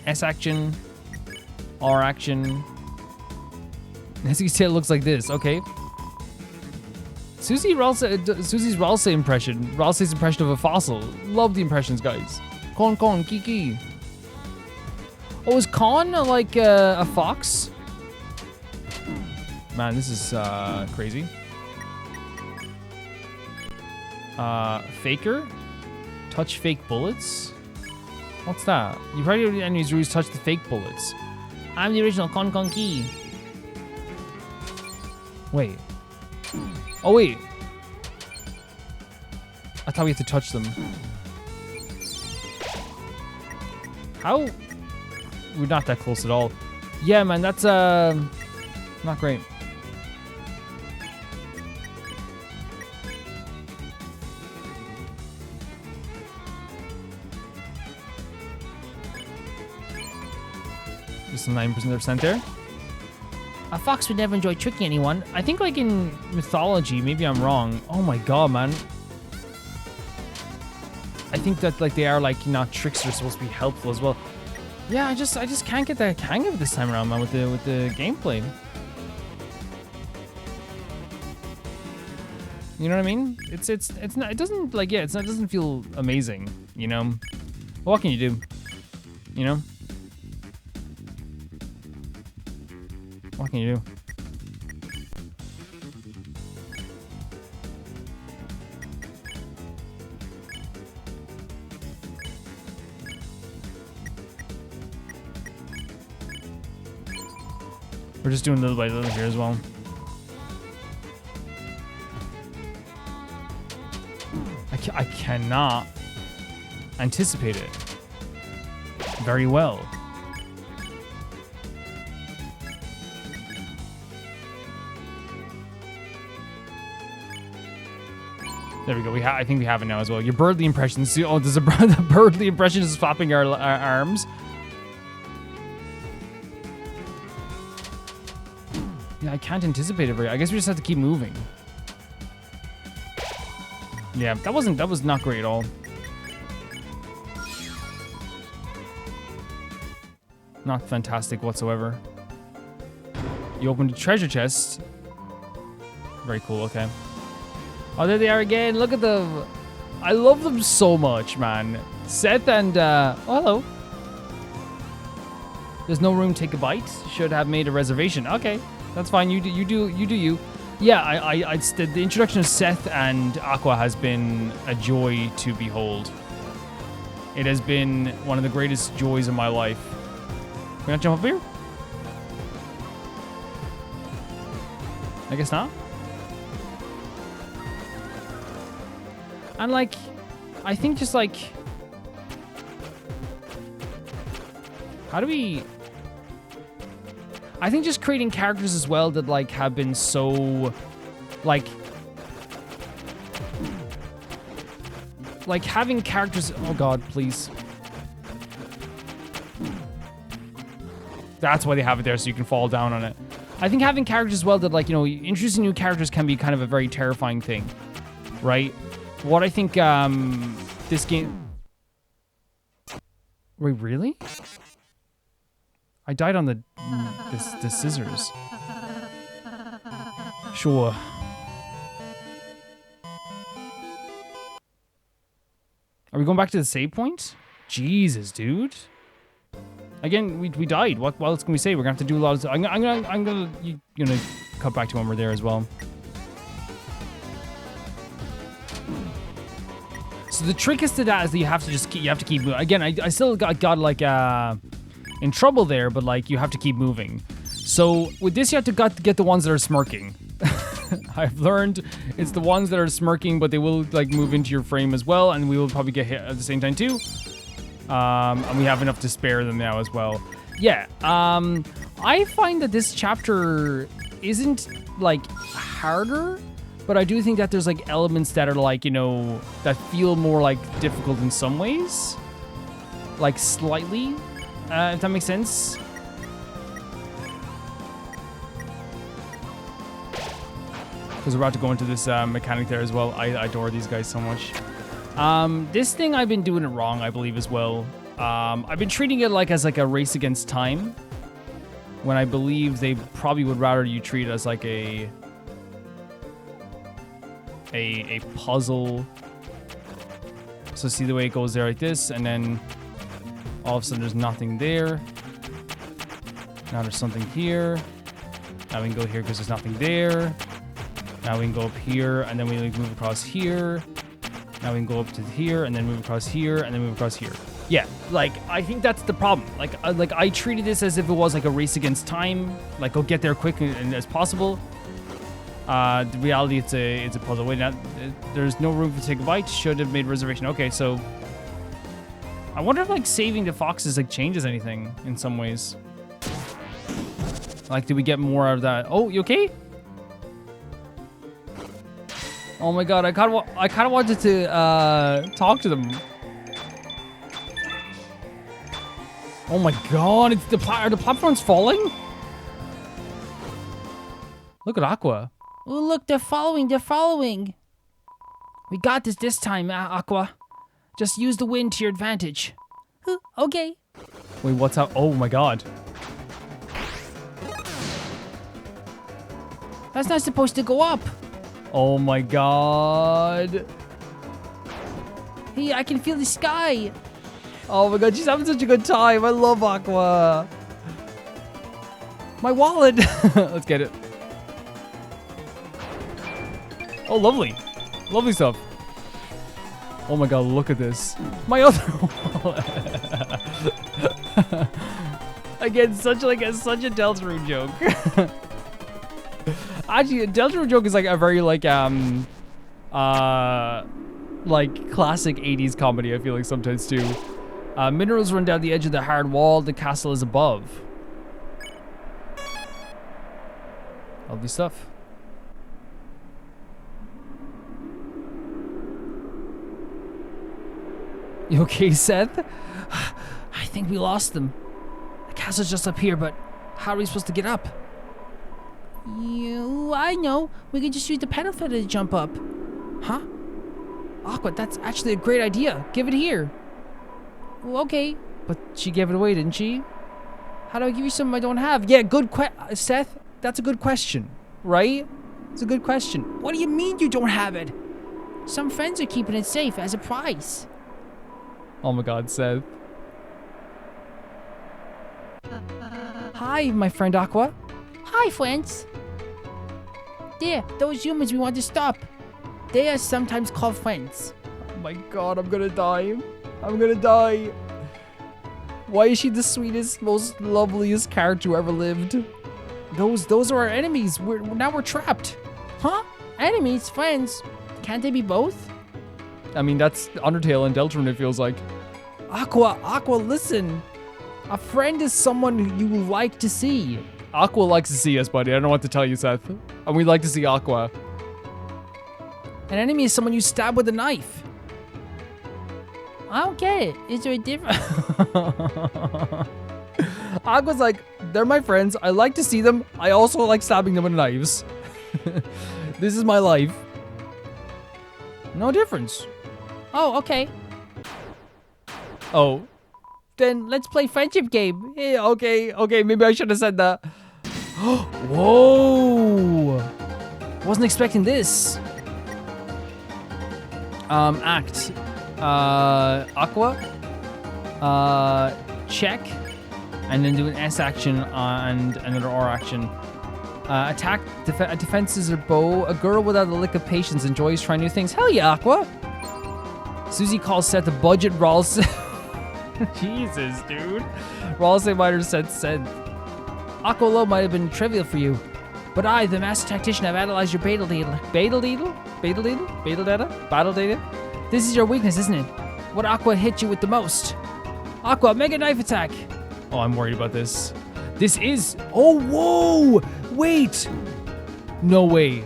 S action. R action. Netsuki's tail looks like this. Okay. Susie's Ralsei impression. Ralsei's impression of a fossil. Love the impressions, guys. Kon kon kiki. Oh, is Kon like a fox? Man, this is crazy. Faker? Touch fake bullets? What's that? You probably enemies who touch the fake bullets. I'm the original Con Key. Wait. Oh, wait. I thought we had to touch them. How? We're not that close at all. Yeah, man, that's not great. Just 9% there. A fox would never enjoy tricking anyone. I think like in mythology, maybe I'm wrong. Oh my god, man. I think that like they are like not tricks are supposed to be helpful as well. Yeah, I just can't get the hang of it this time around, man, with the gameplay. You know what I mean? It's not, it doesn't like, yeah, it doesn't feel amazing, you know? What can you do? You know? What can you do? We're just doing little by little here as well. I cannot anticipate it very well. There we go. I think we have it now as well. Your birdly impressions. Oh, there's the birdly impression is flapping our arms. Yeah, I can't anticipate it very. I guess we just have to keep moving. Yeah, that was not great at all. Not fantastic whatsoever. You opened a treasure chest. Very cool, okay. Oh, there they are again. Look at them. I love them so much, man. Seth and, oh, hello. There's no room to take a bite. Should have made a reservation. Okay, that's fine. You do you. Yeah, the introduction of Seth and Aqua has been a joy to behold. It has been one of the greatest joys of my life. Can we not jump up here? I guess not. And like, I think just like, how do we? I think just creating characters as well that like have been so, like having characters. Oh God, please. That's why they have it there, so you can fall down on it. I think having characters as well that like, you know, introducing new characters can be kind of a very terrifying thing, right? What I think this game. Wait, really? I died on the scissors. Sure. Are we going back to the save point? Jesus, dude. Again, we died. What else can we say? We're gonna have to do a lot of. I'm gonna cut back to when we're there as well. So the trick is to that is that you have to keep moving. Again, I still got like in trouble there, but like you have to keep moving. So with this, you have to get the ones that are smirking. I've learned it's the ones that are smirking, but they will like move into your frame as well, and we will probably get hit at the same time too. And we have enough to spare them now as well. Yeah. I find that this chapter isn't like harder, but I do think that there's like elements that are like, you know, that feel more like difficult in some ways, like slightly. If that makes sense. Because we're about to go into this mechanic there as well. I adore these guys so much. This thing, I've been doing it wrong, I believe, as well. I've been treating it like as like a race against time, when I believe they probably would rather you treat it as like a puzzle. So see the way it goes there like this, and then all of a sudden there's nothing there. Now there's something here. Now we can go here because there's nothing there. Now we can go up here, and then we move across here. Now we can go up to here, and then move across here, and then move across here. Yeah, like, I think that's the problem. Like I treated this as if it was like a race against time. Like, go get there quick and as possible. The reality, it's a puzzle. Wait, now, there's no room to take a bite. Should have made reservation. Okay, so I wonder if, like, saving the foxes, like, changes anything in some ways. Like, do we get more out of that? Oh, you okay? Oh my god, I kind of wanted to talk to them. Oh my god, are the platforms falling? Look at Aqua. Oh, look, they're following. We got this time, Aqua. Just use the wind to your advantage. Okay. Wait, what's up? Oh my god. That's not supposed to go up. Oh my god. Hey, I can feel the sky. Oh my god, she's having such a good time. I love Aqua. My wallet. Let's get it. Oh, lovely. Lovely stuff. Oh my god, look at this. My other wallet. Again, such a Deltarune joke. Actually, a Deltarune joke is like a very like classic 80s comedy, I feel like sometimes too. Minerals run down the edge of the hard wall, the castle is above. Lovely stuff. You okay, Seth? I think we lost them. The castle's just up here, but how are we supposed to get up? I know. We could just use the pedal feather to jump up. Huh? Aqua, that's actually a great idea. Give it here. Well, okay. But she gave it away, didn't she? How do I give you something I don't have? Yeah, good Seth, that's a good question, right? It's a good question. What do you mean you don't have it? Some friends are keeping it safe as a prize. Oh my god, Seth. Hi, my friend Aqua. Hi, friends. There, those humans we want to stop. They are sometimes called friends. Oh my god, I'm gonna die. I'm gonna die. Why is she the sweetest, most loveliest character who ever lived? Those are our enemies. Now we're trapped. Huh? Enemies? Friends? Can't they be both? I mean, that's Undertale and Deltarune, it feels like. Aqua, listen. A friend is someone you like to see. Aqua likes to see us, buddy. I don't know what to tell you, Seth. And we like to see Aqua. An enemy is someone you stab with a knife. I don't get it. Is there a difference? Aqua's like, they're my friends. I like to see them. I also like stabbing them with knives. This is my life. No difference. Oh, okay. Oh. Then let's play friendship game. Yeah, okay. Maybe I should have said that. Whoa. Wasn't expecting this. Act. Aqua. Check. And then do an S action and another R action. Attack. Defense is a bow. A girl without a lick of patience enjoys trying new things. Hell yeah, Aqua. Susie calls Seth a budget Rawls. Jesus, dude. Rawls Miner said. Aqua Low might have been trivial for you, but I, the master tactician, have analyzed your battle data. Battle data? This is your weakness, isn't it? What Aqua hit you with the most? Aqua, mega knife attack. Oh, I'm worried about this. This is... Oh, whoa! Wait! No way.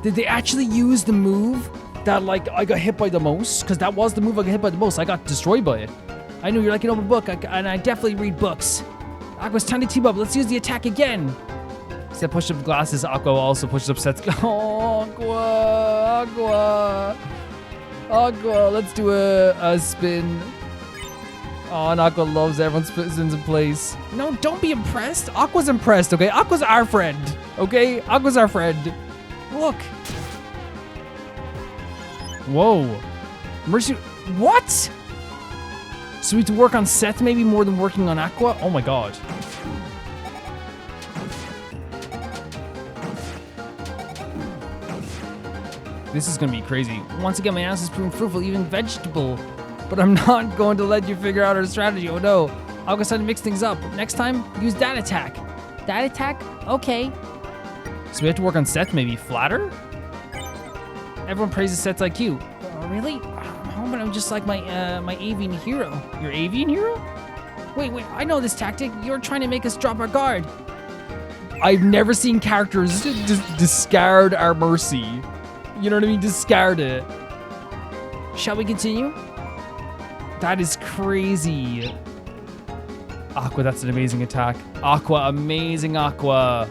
Did they actually use the move that, like, I got hit by the most? Because that was the move I got hit by the most. I got destroyed by it. I know you're like an open book, and I definitely read books. Aqua's time to team up. Let's use the attack again. Seth pushed up glasses. Aqua also pushes up Seth's... Oh, Aqua. Let's do a spin. Oh, and Aqua loves everyone spins in place. No, don't be impressed. Aqua's impressed, okay? Aqua's our friend, okay? Aqua's our friend. Look. Whoa. Mercy. What? So we have to work on Seth maybe more than working on Aqua? Oh my god. This is gonna be crazy. Once again, my answers proven fruitful, even vegetable. But I'm not going to let you figure out our strategy. Oh no. Aqua decided to mix things up. Next time, use that attack. That attack? Okay. So we have to work on Seth, maybe flatter? Everyone praises Seth's IQ. Really? I'm hoping I'm just like my avian hero. Your avian hero? Wait, I know this tactic. You're trying to make us drop our guard. I've never seen characters discard our mercy. You know what I mean? Discard it. Shall we continue? That is crazy. Aqua, that's an amazing attack. Aqua, amazing Aqua.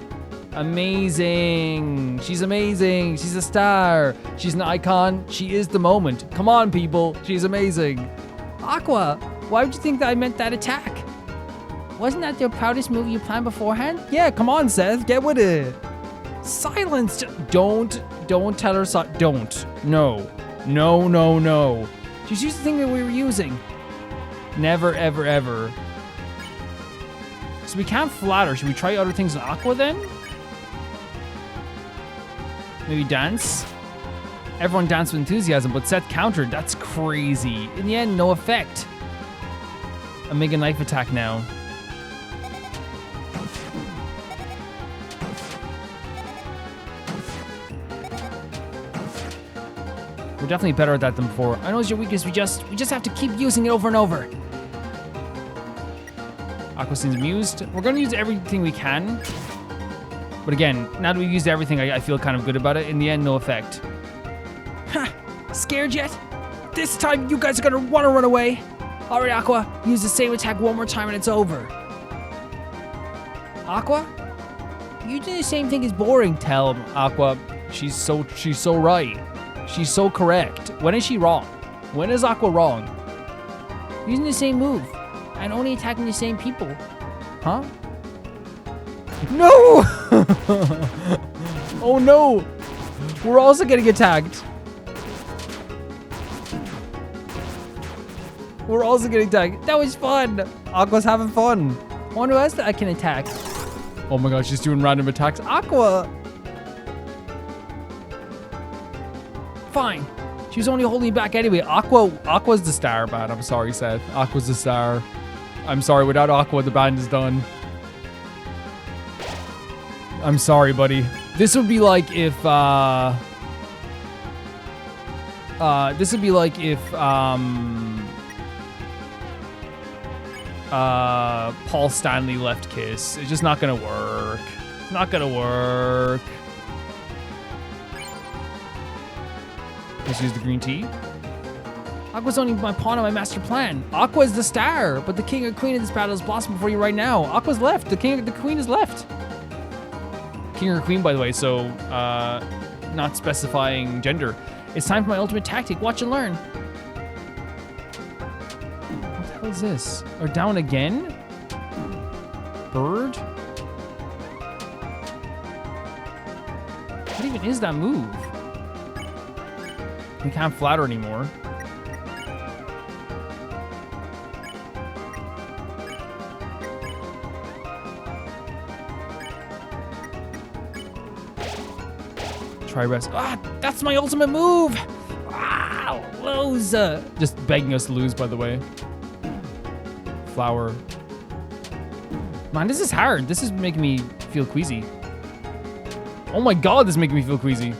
Amazing. She's amazing. She's a star. She's an icon. She is the moment. Come on, people. She's amazing. Aqua, why would you think that I meant that attack? Wasn't that the proudest move you planned beforehand? Yeah, come on, Seth. Get with it. Silence. Don't tell her don't. No. Just use the thing that we were using. Never, ever, ever. So we can't flatter. Should we try other things in Aqua then? Maybe dance? Everyone danced with enthusiasm, but Seth countered. That's crazy. In the end, no effect. A mega knife attack now. We're definitely better at that than before. I know it's your weakness. We just have to keep using it over and over. Aqua seems amused. We're going to use everything we can. But again, now that we've used everything, I feel kind of good about it. In the end, no effect. Ha! Scared yet? This time, you guys are going to want to run away. All right, Aqua. Use the same attack one more time and it's over. Aqua? You do the same thing is boring. Tell him, Aqua. She's so right. She's so correct. When is she wrong? When is Aqua wrong? Using the same move and only attacking the same people. Huh? No! Oh no! We're also getting attacked. We're also getting attacked. That was fun. Aqua's having fun. I wonder who else that I can attack. Oh my gosh, she's doing random attacks. Aqua! Fine. She was only holding me back anyway. Aqua's the star, man. I'm sorry, Seth. Aqua's the star. I'm sorry, without Aqua, the band is done. I'm sorry, buddy. This would be like if, Paul Stanley left Kiss. It's just not gonna work. It's not gonna work. Let's use the green tea. Aqua's only my pawn on my master plan. Aqua's the star, but the king or queen of this battle is blossomed before you right now. Aqua's left. The queen is left. King or queen, by the way, so not specifying gender. It's time for my ultimate tactic. Watch and learn. What the hell is this? Or down again? Bird? What even is that move? We can't flatter anymore. Try rest. Ah, that's my ultimate move. Ah, lose. Just begging us to lose, by the way. Flower. Man, this is hard. This is making me feel queasy. Oh my god, this is making me feel queasy.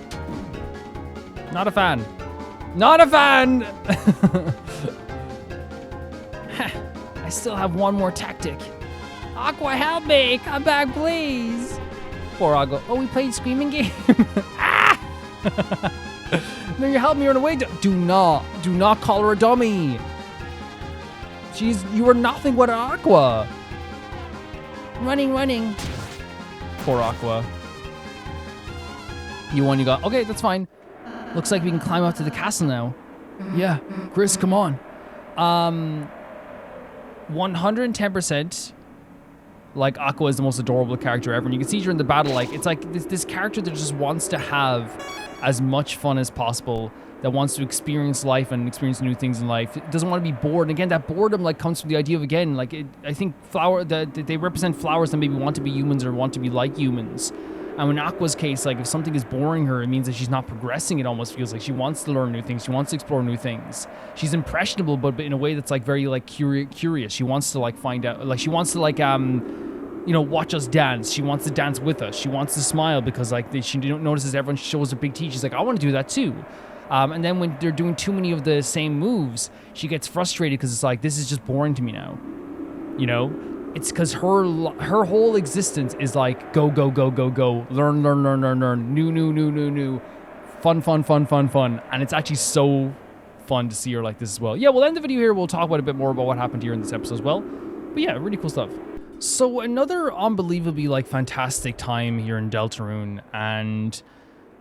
Not a fan. Not a fan! I still have one more tactic. Aqua, help me! Come back, please! Poor Aqua. Oh, we played Screaming Game? Ah! No, you help me run away. Do not call her a dummy. You are nothing but an Aqua. Running. Poor Aqua. You won, you got. Okay, that's fine. Looks like we can climb up to the castle now. Yeah, Chris, come on. 110%. Like, Aqua is the most adorable character ever. And you can see during the battle, like, it's like this character that just wants to have as much fun as possible, that wants to experience life and experience new things in life. It doesn't want to be bored. And again, that boredom, like, comes from the idea of, again, like, I think they represent flowers that maybe want to be humans or want to be like humans. And in Aqua's case, like if something is boring her, it means that she's not progressing. It almost feels like she wants to learn new things. She wants to explore new things. She's impressionable, but in a way that's like very like curious. She wants to like find out, like she wants to like watch us dance. She wants to dance with us. She wants to smile because like she notices everyone shows her big teeth. She's like, I want to do that too. And then when they're doing too many of the same moves, she gets frustrated because it's like, this is just boring to me now. You know, it's because her whole existence is like go, learn, new, fun. And it's actually so fun to see her like this as well. Yeah, we'll end the video here. We'll talk about a bit more about what happened here in this episode as well. But yeah, really cool stuff. So another unbelievably like fantastic time here in Deltarune, and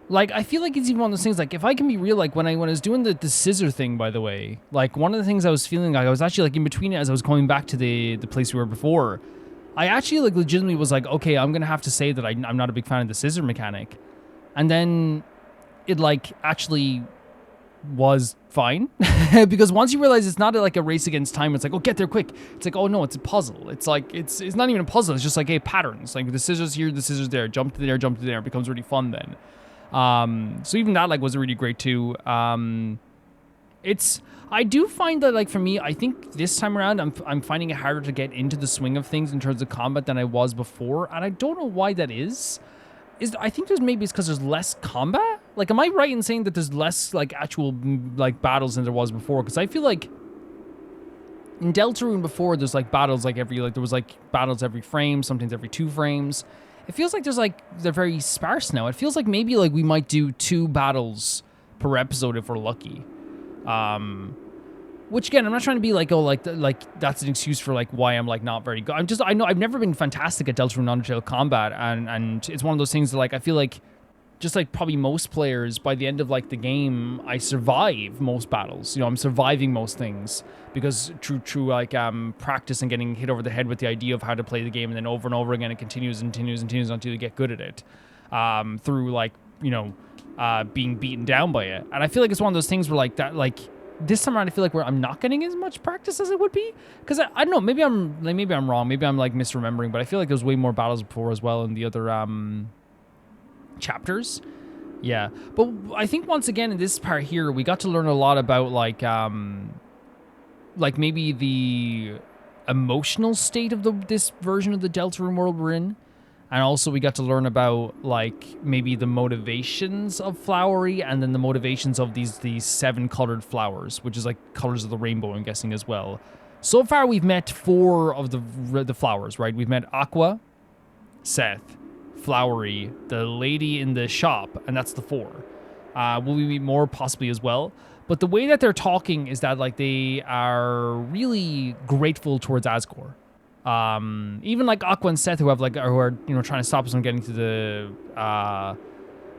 like I feel like it's even one of those things, like if I can be real, like when I was doing the scissor thing, by the way, like one of the things I was feeling like I was actually like in between it as I was going back to the place we were before, I actually like legitimately was like, okay, I'm gonna have to say that I'm not a big fan of the scissor mechanic. And then it like actually was fine because once you realize it's not like a race against time, it's like, oh, get there quick. It's like, oh no, it's a puzzle. It's like it's not even a puzzle. It's just like patterns. Like the scissors here, the scissors there, jump to there, jump to there. It becomes really fun then. So even that like was really great too. I do find that like for me, I think this time around I'm finding it harder to get into the swing of things in terms of combat than I was before, and I don't know why that is. I think it's because there's less combat. Like, am I right in saying that there's less like actual like battles than there was before? Because I feel like in Deltarune before there's like battles like there was like battles every frame, sometimes every 2 frames. It feels like they're very sparse now. It feels like maybe like we might do 2 battles per episode if we're lucky. Which again, I'm not trying to be like, oh, like that's an excuse for like why I'm like not very good. I know I've never been fantastic at Deltarune Undertale combat, and it's one of those things that like I feel like just like probably most players by the end of like the game, I survive most battles. You know, I'm surviving most things because through like practice and getting hit over the head with the idea of how to play the game, and then over and over again it continues until you get good at it. Through like being beaten down by it, and I feel like it's one of those things where like that like. This time around, I feel like I'm not getting as much practice as it would be, because I don't know. Maybe I'm wrong. Maybe I'm like misremembering. But I feel like there's way more battles before as well in the other chapters. Yeah, but I think once again in this part here, we got to learn a lot about like maybe the emotional state of this version of the Deltarune world we're in. And also we got to learn about like maybe the motivations of Flowery, and then the motivations of these 7 colored flowers, which is like colors of the rainbow, I'm guessing as well. So far we've met 4 of the flowers, right? We've met Aqua, Seth, Flowery, the lady in the shop, and that's the 4. Will we meet more? Possibly as well. But the way that they're talking is that like they are really grateful towards Asgore. Even like Aqua and Seth who are trying to stop us from getting to the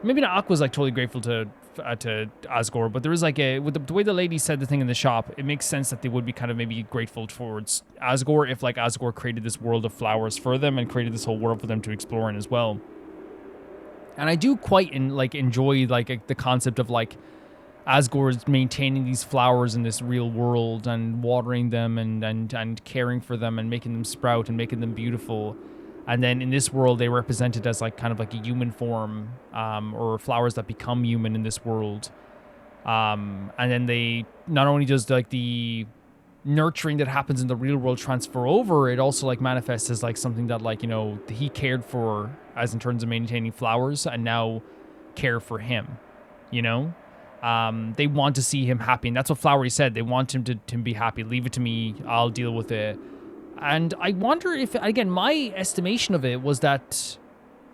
maybe not Aqua's like totally grateful to Asgore, but there is like with the way the lady said the thing in the shop, it makes sense that they would be kind of maybe grateful towards Asgore if like Asgore created this world of flowers for them and created this whole world for them to explore in as well. And I do quite enjoy like the concept of like Asgore is maintaining these flowers in this real world and watering them and caring for them and making them sprout and making them beautiful. And then in this world, they represented as like kind of like a human form, or flowers that become human in this world. And then they not only does like the nurturing that happens in the real world transfer over, it also like manifests as like something that like, he cared for as in terms of maintaining flowers and now care for him, They want to see him happy, and that's what Flowery said. They want him to be happy. Leave it to me. I'll deal with it. And I wonder if, again, my estimation of it was that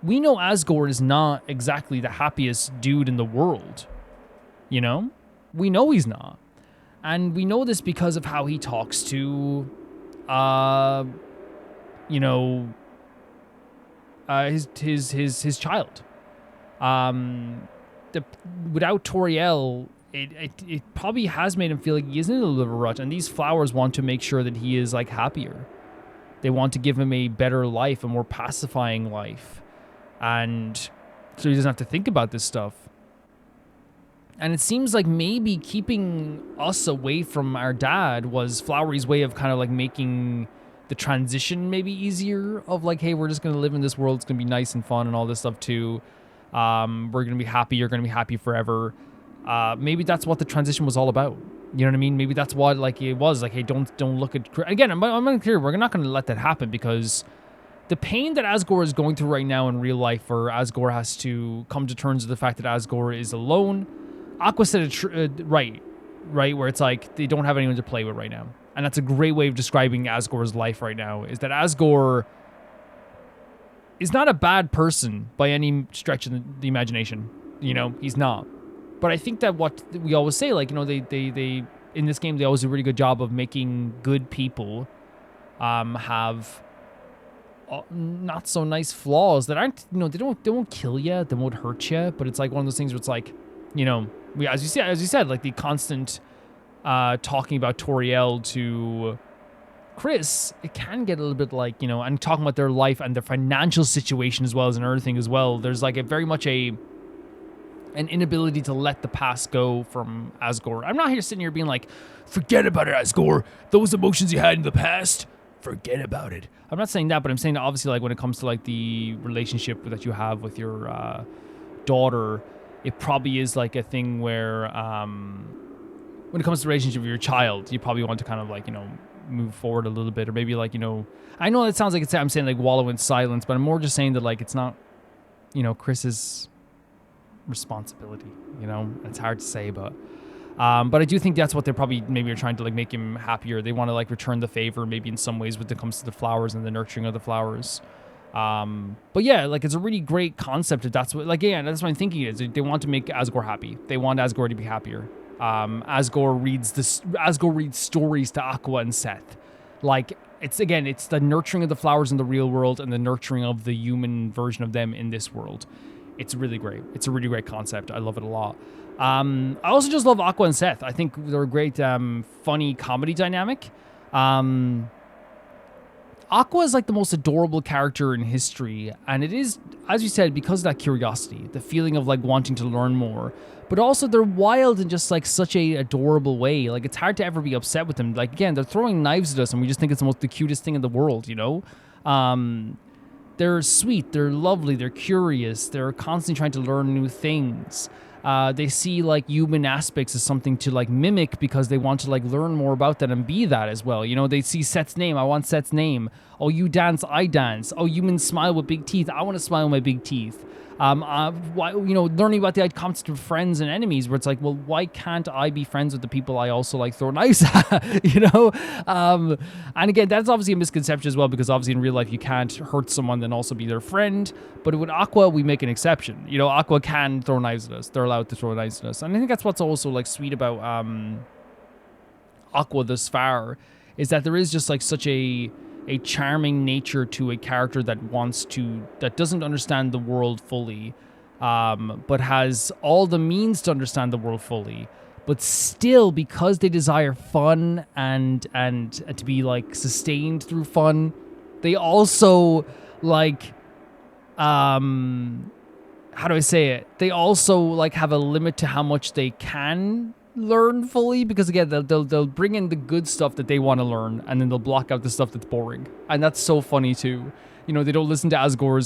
we know Asgore is not exactly the happiest dude in the world. We know he's not. And we know this because of how he talks to, his child. Without Toriel, it probably has made him feel like he is in a little bit of a rut, and these flowers want to make sure that he is like happier. They want to give him a better life, a more pacifying life, and so he doesn't have to think about this stuff. And it seems like maybe keeping us away from our dad was Flowery's way of kind of like making the transition maybe easier of like, hey, we're just going to live in this world. It's going to be nice and fun and all this stuff too. We're going to be happy. You're going to be happy forever. Maybe that's what the transition was all about. You know what I mean? Maybe that's what like it was like, hey, don't look at, again, I'm unclear. We're not going to let that happen because the pain that Asgore is going through right now in real life, or Asgore has to come to terms with the fact that Asgore is alone. Aqua said it right, where it's like they don't have anyone to play with right now. And that's a great way of describing Asgore's life right now, is that Asgore is not a bad person by any stretch of the imagination. You know, he's not. But I think that what we always say, like, you know, they in this game, they always do a really good job of making good people have not so nice flaws that aren't, you know, they won't kill you, they won't hurt you, but it's like one of those things where it's like, you know, as you said, like the constant talking about Toriel to Chris, it can get a little bit like, you know, and talking about their life and their financial situation as well as another thing as well. There's like a very much an inability to let the past go from Asgore. I'm not here sitting here being like, forget about it, Asgore. Those emotions you had in the past, forget about it. I'm not saying that, but I'm saying that obviously, like, when it comes to like the relationship that you have with your daughter, it probably is like a thing where when it comes to the relationship with your child, you probably want to kind of like, you know, move forward a little bit, or maybe like, you know, I know it sounds like I'm saying like wallow in silence, but I'm more just saying that like it's not, you know, Chris's responsibility, you know. It's hard to say, but I do think that's what they're probably maybe are trying to like make him happier. They want to like return the favor maybe in some ways when it comes to the flowers and the nurturing of the flowers. But yeah, like it's a really great concept if that's what, like, yeah, that's what I'm thinking is they want to make Asgore happy. They want Asgore to be happier. Asgore reads stories to Aqua and Seth. Like, it's the nurturing of the flowers in the real world and the nurturing of the human version of them in this world. It's really great. It's a really great concept. I love it a lot. I also just love Aqua and Seth. I think they're a great, funny comedy dynamic. Aqua is like the most adorable character in history, and it is, as you said, because of that curiosity, the feeling of like wanting to learn more. But also they're wild in just like such a adorable way. Like it's hard to ever be upset with them. Like again, they're throwing knives at us, and we just think it's the cutest thing in the world, you know? They're sweet, they're lovely, they're curious, they're constantly trying to learn new things. They see like human aspects as something to like mimic because they want to like learn more about that and be that as well. You know, they see Seth's name. I want Seth's name. Oh, you dance, I dance. Oh, humans smile with big teeth. I want to smile with my big teeth. Why, you know, learning about the concept of friends and enemies, where it's like, well, why can't I be friends with the people I also like throw knives at, you know? And again, that's obviously a misconception as well, because obviously in real life you can't hurt someone and also be their friend. But with Aqua, we make an exception. You know, Aqua can throw knives at us. They're allowed to throw knives at us. And I think that's what's also like sweet about Aqua thus far, is that there is just like such a charming nature to a character that doesn't understand the world fully, but has all the means to understand the world fully, but still, because they desire fun and to be like sustained through fun, they also like, how do I say it? They also like have a limit to how much they can learn fully, because again they'll bring in the good stuff that they want to learn, and then they'll block out the stuff that's boring, and that's so funny too. You know, they don't listen to Asgore's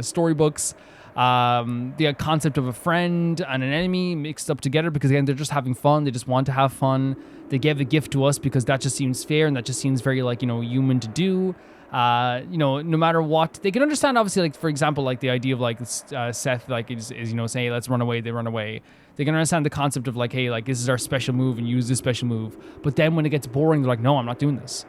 storybooks. The concept of a friend and an enemy mixed up together, because again they're just having fun. They just want to have fun. They give a gift to us because that just seems fair, and that just seems very like, you know, human to do. You know, no matter what, they can understand obviously, like for example, like the idea of like Seth like is you know, saying, hey, let's run away. They run away. They can understand the concept of like, hey, like this is our special move and use this special move. But then when it gets boring, they're like, no, I'm not doing this.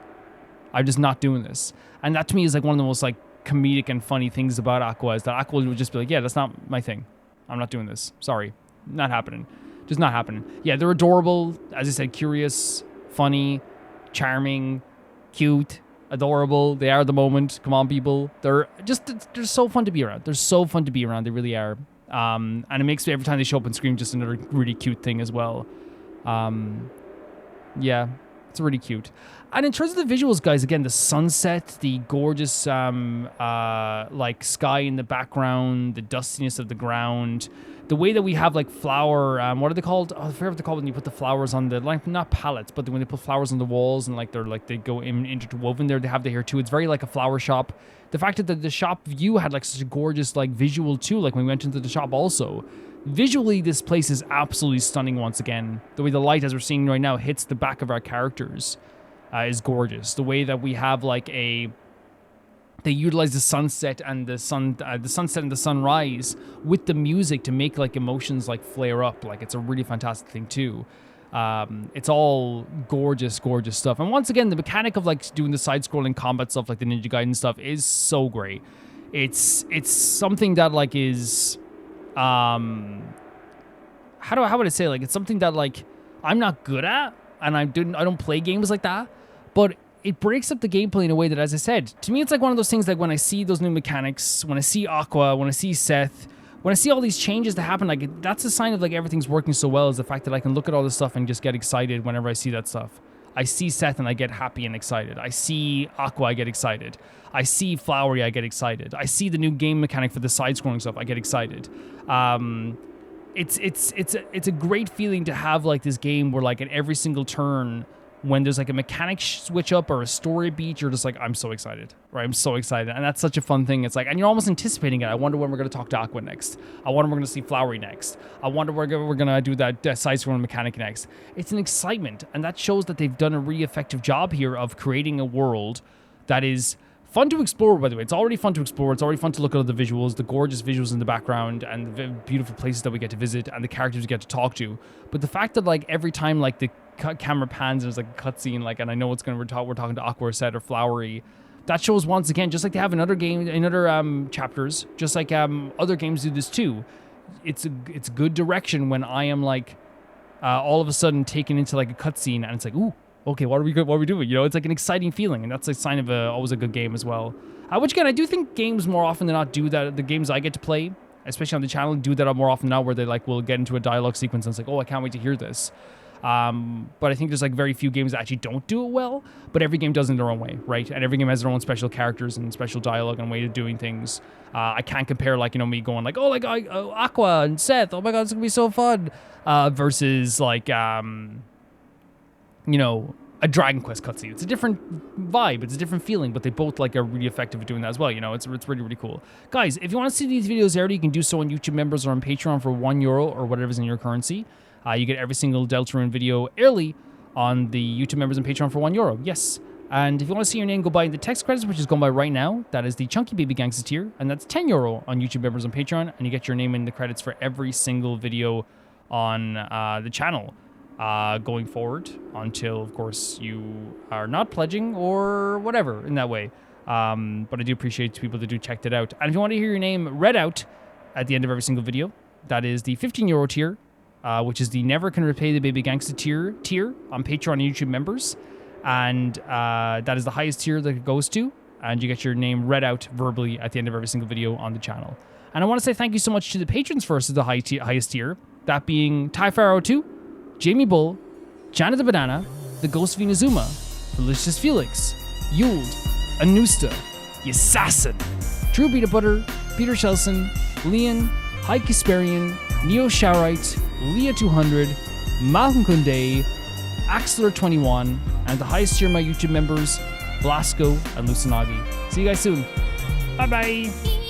I'm just not doing this. And that to me is like one of the most like comedic and funny things about Aqua, is that Aqua would just be like, yeah, that's not my thing. I'm not doing this. Sorry. Not happening. Just not happening. Yeah, they're adorable. As I said, curious, funny, charming, cute, adorable. They are the moment. Come on, people. They're so fun to be around. They're so fun to be around. They really are. And it makes me, every time they show up on screen, just another really cute thing as well. Yeah, it's really cute. And in terms of the visuals, guys, again, the sunset, the gorgeous like sky in the background, the dustiness of the ground, the way that we have like flower, what are they called? Oh, I forget what they're called when you put the flowers on the, like, not pallets, but when they put flowers on the walls and like they go interwoven there. They have the here too. It's very like a flower shop. The fact that the shop view had like such a gorgeous like visual too. Like when we went into the shop also, visually this place is absolutely stunning once again. The way the light, as we're seeing right now, hits the back of our characters is gorgeous. The way that we have like they utilize the sunset and the sunset and the sunrise with the music to make like emotions like flare up. Like it's a really fantastic thing too. It's all gorgeous stuff. And once again, the mechanic of like doing the side-scrolling combat stuff, like the Ninja Gaiden stuff, is so great. It's something that like is, how would I say, like, it's something that like I'm not good at, and I don't play games like that, but it breaks up the gameplay in a way that, as I said, to me, it's like one of those things like when I see those new mechanics, when I see Aqua, when I see Seth, when I see all these changes that happen, like that's a sign of like everything's working so well, is the fact that I can look at all this stuff and just get excited whenever I see that stuff. I see Seth and I get happy and excited. I see Aqua, I get excited. I see Flowery, I get excited. I see the new game mechanic for the side-scrolling stuff, I get excited. It's a great feeling to have like this game where like at every single turn, when there's like a mechanic switch up or a story beat, you're just like, I'm so excited, right? I'm so excited. And that's such a fun thing. It's like, and you're almost anticipating it. I wonder when we're going to talk to Aqua next. I wonder when we're going to see Flowery next. I wonder when we're going to do that side-scrolling mechanic next. It's an excitement. And that shows that they've done a really effective job here of creating a world that is fun to explore, by the way. It's already fun to explore. It's already fun to look at the visuals, the gorgeous visuals in the background, and the beautiful places that we get to visit, and the characters we get to talk to. But the fact that like every time like the camera pans, there's like a cutscene, like, and I know we're talking to Aqua or Seth or Flowery, that shows once again, just like they have in other chapters, just like other games do this too. It's good direction when I am like all of a sudden taken into like a cutscene, and it's like, ooh, okay, what are we doing? You know, it's like an exciting feeling, and that's a sign of always a good game as well. Which again, I do think games more often than not do that. The games I get to play, especially on the channel, do that more often now, where they like will get into a dialogue sequence and it's like, oh, I can't wait to hear this. But I think there's like very few games that actually don't do it well, but every game does it in their own way, right? And every game has their own special characters and special dialogue and way of doing things. I can't compare like, you know, me going like, oh, like Aqua and Seth, oh my god, it's gonna be so fun, versus like you know, a Dragon Quest cutscene. It's a different vibe, it's a different feeling, but they both like are really effective at doing that as well. You know, it's really, really cool. Guys, if you want to see these videos early, you can do so on YouTube members or on Patreon for €1 or whatever's in your currency. You get every single Deltarune video early on the YouTube members and Patreon for €1. Yes. And if you want to see your name go by in the text credits, which is going by right now, that is the Chunky Baby Gangsta tier, and that's €10 on YouTube members and Patreon, and you get your name in the credits for every single video on the channel. Going forward until, of course, you are not pledging or whatever in that way. But I do appreciate people that do check that out. And if you want to hear your name read out at the end of every single video, that is the €15 tier, which is the Never Can Repay the Baby Gangsta tier on Patreon and YouTube members. And that is the highest tier that it goes to. And you get your name read out verbally at the end of every single video on the channel. And I want to say thank you so much to the patrons first of the highest tier, that being Ty Pharaoh 2, Jamie Bull, Janet the Banana, The Ghost of Inazuma, Delicious Felix, Yuld, Anusta, Yassassin, Drew Beat Butter, Peter Shelson, Leon, High Kasperian, Neo Showerite, Leah 200, Malcolm Kunde, Axler21, and the highest tier of my YouTube members, Blasco and Lucinagi. See you guys soon. Bye bye.